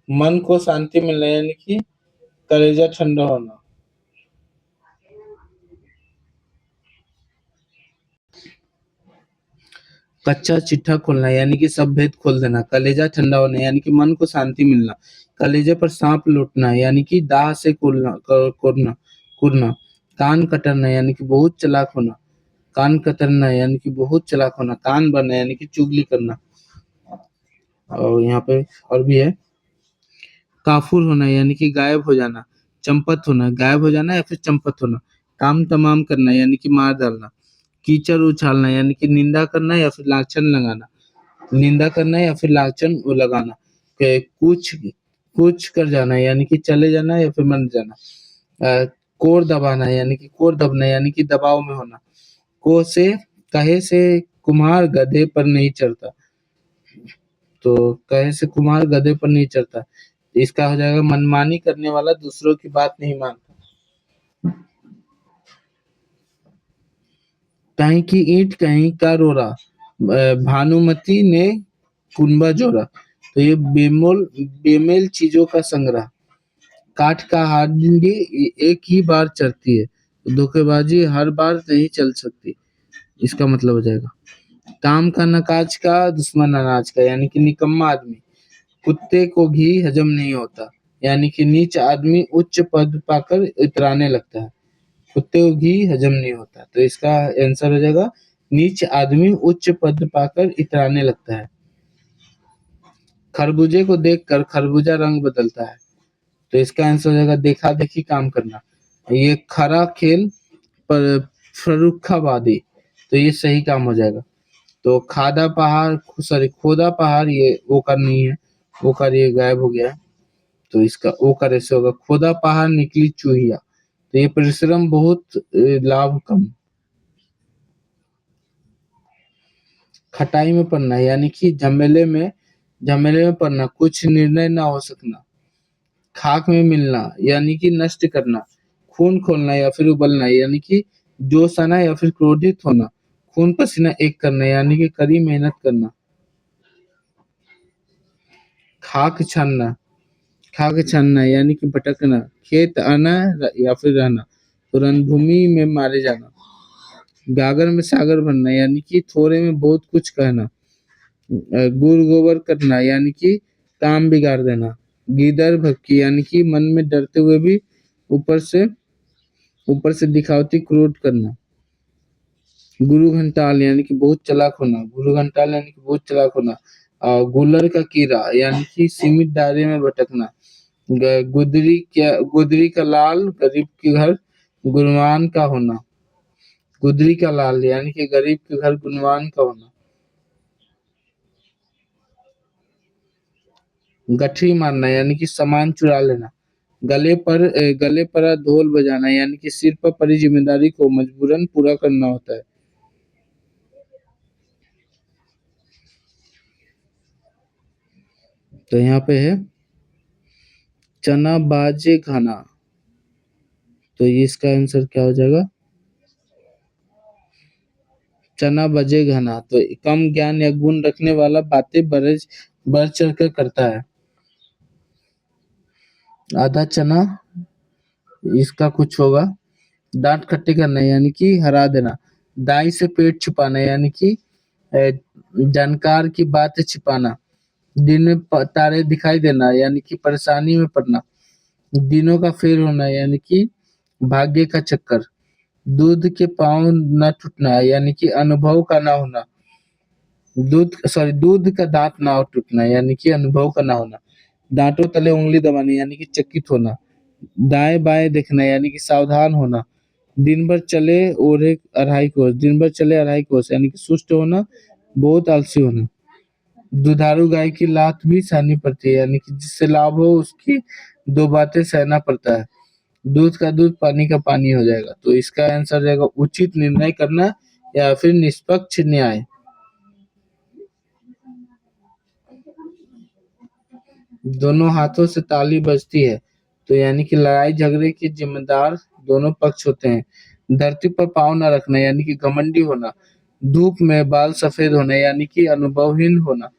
मन को शांति मिलना यानी कि कलेजा ठंडा होना। कच्चा चिट्ठा खोलना यानी कि सब भेद खोल देना। कलेजा ठंडा होना यानी कि मन को शांति मिलना। कलेजे पर सांप लौटना यानी कि दाह से कूदना। कान कतरना यानी कि बहुत चालाक होना। कान कतरना यानी कि बहुत चालाक होना। कान भरना यानी कि चुगली करना। और यहाँ पे और भी है। काफुर होना यानी कि गायब हो जाना। चंपत होना, गायब हो जाना या फिर चंपत होना। काम तमाम करना यानी कि मार डालना। कीचड़ उछालना यानी कि निंदा करना या फिर लाछन लगाना। निंदा करना या फिर लाछन वो लगाना। कुछ कुछ कर जाना यानी कि चले जाना या फिर मर जाना। कोर दबाना यानी कि कोर दबना यानी कि दबाव में होना। को से कहे से कुम्हार गधे पर नहीं चढ़ता, तो कहे से कुम्हार गधे पर नहीं चढ़ता। इसका हो जाएगा मनमानी करने वाला दूसरों की बात नहीं मानता। कहीं की ईंट कहीं का रोरा, भानुमति ने कुनबा जोड़ा। तो ये बेमेल चीजों का संग्रह। काठ का हांडी एक ही बार चलती है, तो धोखेबाजी हर बार नहीं चल सकती। इसका मतलब हो जाएगा काम का नकाज का दुश्मन अनाज का, यानी कि निकम्मा आदमी। कुत्ते को घी हजम नहीं होता, यानी कि नीच आदमी उच्च पद पाकर इतराने लगता है। कुत्ते को घी हजम नहीं होता, तो इसका आंसर हो जाएगा नीच आदमी उच्च पद पाकर इतराने लगता है। खरबूजे को देखकर खरबूजा रंग बदलता है, तो इसका आंसर हो जाएगा देखा देखी काम करना। ये खरा खेल पर फर्रुखाबादी, तो ये सही काम हो जाएगा। तो खादा पहाड़, सॉरी खोदा पहाड़, ये ओकर नहीं है, ओकर ये गायब हो गया है, तो इसका ओकर ऐसे होगा खोदा पहाड़ निकली चूहिया, तो ये परिश्रम बहुत लाभ कम। खटाई में पड़ना, यानी कि झमेले में पड़ना, कुछ निर्णय ना हो सकना। खाक में मिलना, यानी कि नष्ट करना। खून खोलना या फिर उबलना, यानी कि जोश आना या फिर क्रोधित होना। खून पसीना एक करना, यानी कि कड़ी मेहनत करना। खाक छानना, खाक छानना यानी कि भटकना। खेत आना या फिर रहना, तो रणभूमि में मारे जाना। गागर में सागर बनना, यानी कि थोड़े में बहुत कुछ कहना। गुड़ गोबर करना, यानी कि काम बिगाड़ देना। गीदड़ भक्की, यानी कि मन में डरते हुए भी ऊपर से दिखावटी क्रोध करना। गुरु घंटाल, यानी कि बहुत चालाक होना। गुरु घंटाल यानी कि बहुत चालाक होना। गुलर का कीड़ा, यानी कि सीमित दायरे में भटकना। गुदरी का लाल, गरीब के घर गुणवान का होना। गुदरी का लाल, यानी कि गरीब के घर गुणवान का होना। गठरी मारना, यानी कि सामान चुरा लेना। गले पर ढोल बजाना, यानी कि सिर पर पड़ी जिम्मेदारी को मजबूरन पूरा करना होता है। तो यहाँ पे है चना बाजे खाना, तो ये इसका आंसर क्या हो जाएगा? चना बजे घना, तो कम ज्ञान या गुण रखने वाला बातें बढ़ चढ़ कर करता है। आधा चना, इसका कुछ होगा। दांत खट्टे करना, यानी कि हरा देना। दाई से पेट छुपाना, यानी कि जानकार की बात छिपाना। दिन में तारे दिखाई देना, यानी कि परेशानी में पड़ना। दिनों का फेर होना, यानी कि भाग्य का चक्कर। दूध के पांव न टूटना, यानी कि अनुभव का ना होना। दूध का दांत ना टूटना, यानी कि अनुभव का ना होना। दांतों तले उंगली दबानी, यानी कि चकित होना। दाएं बाएं देखना, यानी कि सावधान होना। दिन भर चले अढ़ाई कोस, यानी कि सुस्त होना, बहुत आलसी होना। दुधारू गाय की लात भी सहनी पड़ती है, यानी कि जिससे लाभ हो उसकी दो बातें सहना पड़ता है। दूध का दूध, पानी का पानी हो जाएगा, तो इसका आंसर जाएगा उचित निर्णय करना या फिर निष्पक्ष न्याय। दोनों हाथों से ताली बजती है, तो यानी कि लड़ाई झगड़े के जिम्मेदार दोनों पक्ष होते हैं। धरती पर पाँव न रखना, यानी कि घमंडी होना। धूप में बाल सफेद होना, यानी कि अनुभवहीन होना।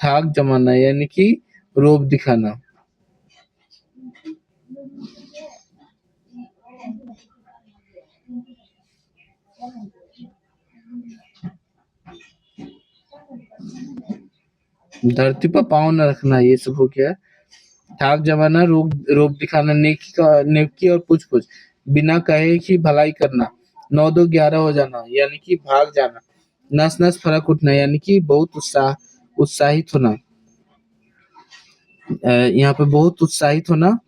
थाक जमाना, यानी कि रोब दिखाना। धरती पर पाँव न रखना, ये सब हो गया। ठाक जमाना, रोब रोब दिखाना। नेकी और पूछ पूछ, बिना कहे ही भलाई करना। 9 2 11 हो जाना, यानी कि भाग जाना। नस नस फरक उठना, यानी कि बहुत उत्साहित होना। यहाँ पे बहुत उत्साहित होना।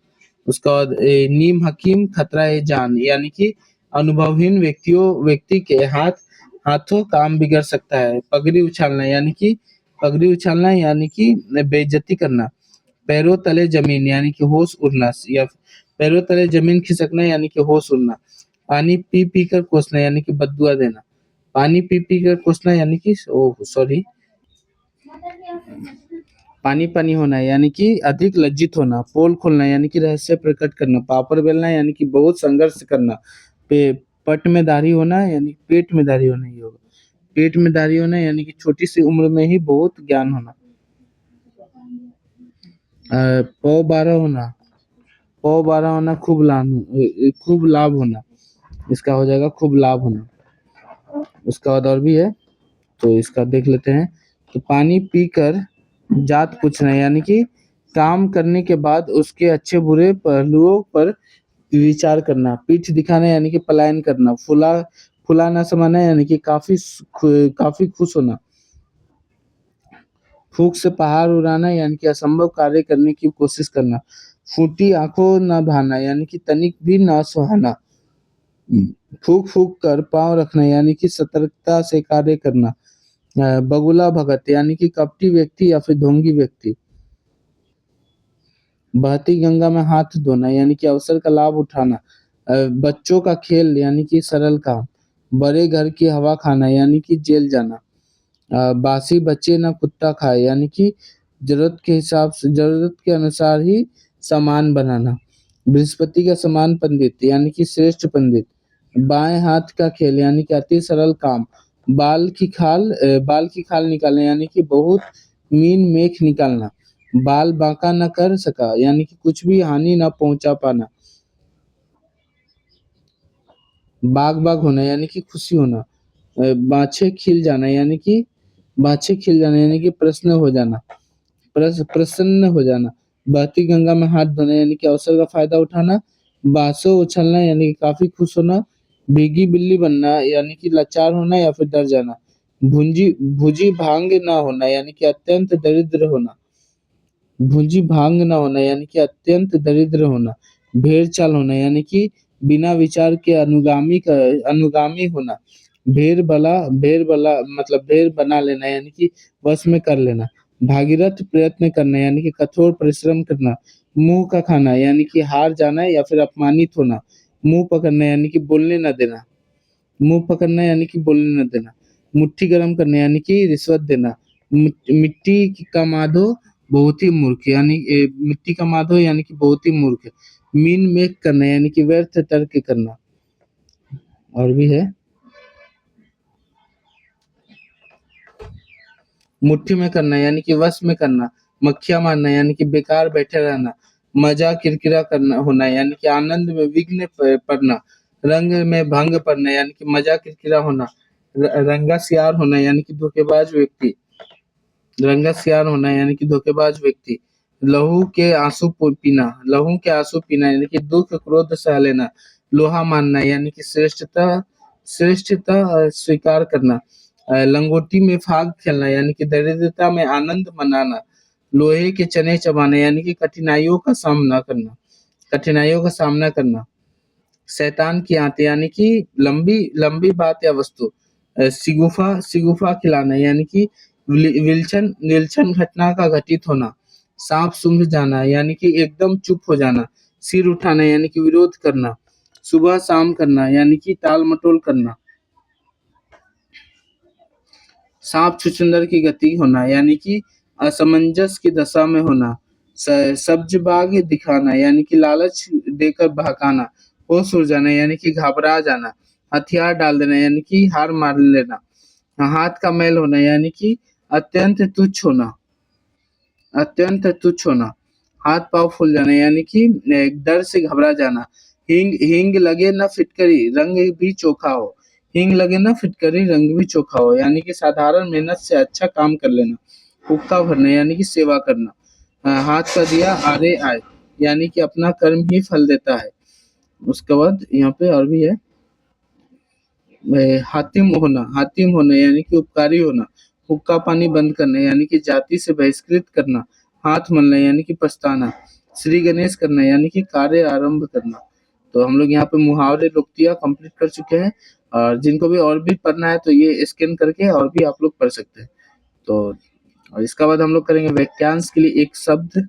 उसका बाद नीम हकीम खतरा ए जान, यानी कि अनुभवहीन व्यक्ति के हाथों काम बिगड़ सकता है। पगड़ी उछालना, यानी कि बेइज्जती करना। पैरों तले जमीन, यानी कि होश उड़ना, या पैरों तले जमीन खिसकना, यानी कि होश उड़ना। पानी पी पी कर कोसना, यानी कि बददुआ देना। पानी पी पी कर कोसना, यानी कि ओह सॉरी, पानी पानी होना, यानी कि अधिक लज्जित होना। पोल खोलना, यानी कि रहस्य प्रकट करना। पापड़ बेलना, यानी कि बहुत संघर्ष करना। पट में दाढ़ी होना, यानी पेट में दाढ़ी होना, ये होगा। पेट में दाढ़ी होना, यानी कि छोटी सी उम्र में ही बहुत ज्ञान होना। पौ 12 होना, पौ 12 होना, खूब लाभ होना। इसका हो जाएगा खूब लाभ होना। उसका बाद और भी है। तो इसका देख लेते हैं। तो पानी पीकर जात पूछना यानी कि काम करने के बाद उसके अच्छे बुरे पहलुओं पर विचार करना। पीठ दिखाना यानी कि पलायन करना। फुलाना समाना यानी कि काफी खुश होना। फूंक से पहाड़ उड़ाना यानी कि असंभव कार्य करने की कोशिश करना। फूटी आंखों न भाना यानी कि तनिक भी ना सुहाना। फूक फूक कर पांव रखना यानी कि सतर्कता से कार्य करना। बगुला भगत यानी कि कपटी व्यक्ति या फिर ढोंगी व्यक्ति। बहती गंगा में हाथ धोना यानी कि अवसर का लाभ उठाना। बच्चों का खेल यानी कि सरल काम। बड़े घर की हवा खाना यानी कि जेल जाना। बासी बच्चे ना कुत्ता खाए यानी कि जरूरत के अनुसार ही सामान बनाना। बृहस्पति का समान पंडित यानी कि श्रेष्ठ पंडित। बाएं हाथ का खेल यानी कि अति सरल काम। बाल की खाल निकालना यानी कि बहुत मीन मेख निकालना। बाल बांका न कर सका यानी कि कुछ भी हानि न पहुंचा पाना। बाग बाग होना यानी कि खुशी होना। बाछे खिल जाना यानी कि प्रसन्न हो जाना। बहती गंगा में हाथ धोना यानी कि अवसर का फायदा उठाना। बांसों उछलना यानी कि काफी खुश होना। भीगी बिल्ली बनना यानी कि लाचार होना या फिर डर जाना। भुंजी भुजी भांग ना होना यानी कि अत्यंत दरिद्र होना। भुंजी भांग ना होना यानी कि अत्यंत दरिद्र होना। भेड़ चाल होना यानी कि बिना विचार के अनुगामी होना। भेड़ बला मतलब भेड़ बना लेना यानी कि वश में कर लेना। भागीरथ प्रयत्न करना यानी कि कठोर परिश्रम करना। मुंह का खाना यानी कि हार जाना या फिर अपमानित होना। मुंह पकड़ना यानी कि बोलने न देना। मुंह पकड़ना यानी कि बोलने न देना। मुट्ठी गरम करना यानी कि रिश्वत देना। मिट्टी का माधो बहुत ही मूर्ख यानी मिट्टी का माधो यानी कि बहुत ही मूर्ख। मीन मेक करना यानी कि व्यर्थ तर्क करना। और भी है। मुट्ठी में करना यानी कि वश में करना। मक्खियां मारना यानी कि बेकार बैठे रहना। मजा किरकिरा करना होना यानी कि आनंद में विघ्न पड़ना। रंग में भंग पड़ना यानी कि मजा किरकिरा होना। रंगा सियार होना यानी कि धोखेबाज व्यक्ति। रंगा सियार होना यानी कि धोखेबाज व्यक्ति। लहू के आंसू पीना यानी कि दुख क्रोध सह लेना। लोहा मानना यानी कि श्रेष्ठता स्वीकार करना। लंगोटी में फाग खेलना यानी कि दरिद्रता में आनंद मनाना। लोहे के चने चबाना यानी कि कठिनाइयों का सामना करना। शैतान की आंत यानी कि लंबी लंबी बात या वस्तु। सिगुफा खिलाना यानी कि विलक्षण घटना का घटित होना। सांप सूंघ जाना यानी कि एकदम चुप हो जाना। सिर उठाना यानी कि विरोध करना। सुबह शाम करना यानी कि टाल मटोल करना। सांप छुछुंदर की गति होना यानी कि असमंजस की दशा में होना। सब्ज बाग दिखाना यानी कि लालच देकर बहकाना। होश उड़ जाना यानी कि घबरा जाना। हथियार डाल देना यानी कि हार मान लेना। हाथ का मैल होना यानी कि अत्यंत तुच्छ होना। हाथ पांव फूल जाना यानी कि डर से घबरा जाना। हींग लगे ना फिटकरी रंग भी चोखा हो। हींग लगे ना फिटकरी रंग भी चोखा हो यानी कि साधारण मेहनत से अच्छा काम कर लेना। हुक्का भरना यानी कि सेवा करना। हाथ का दिया आरे आए यानी कि अपना कर्म ही फल देता है। उसके बाद यहाँ पे और भी है। हातिम होना यानी कि उपकारी होना। हुक्का पानी बंद करना यानी कि जाति से बहिष्कृत करना। हाथ मलना यानी कि पछताना। श्री गणेश करना यानी कि कार्य आरंभ करना। तो हम लोग यहाँ पे मुहावरे लोकतियाँ कंप्लीट कर चुके हैं। और जिनको भी और भी पढ़ना है तो ये स्कैन करके और भी आप लोग पढ़ सकते हैं। तो और इसका बाद हम लोग करेंगे वाक्यांश के लिए एक शब्द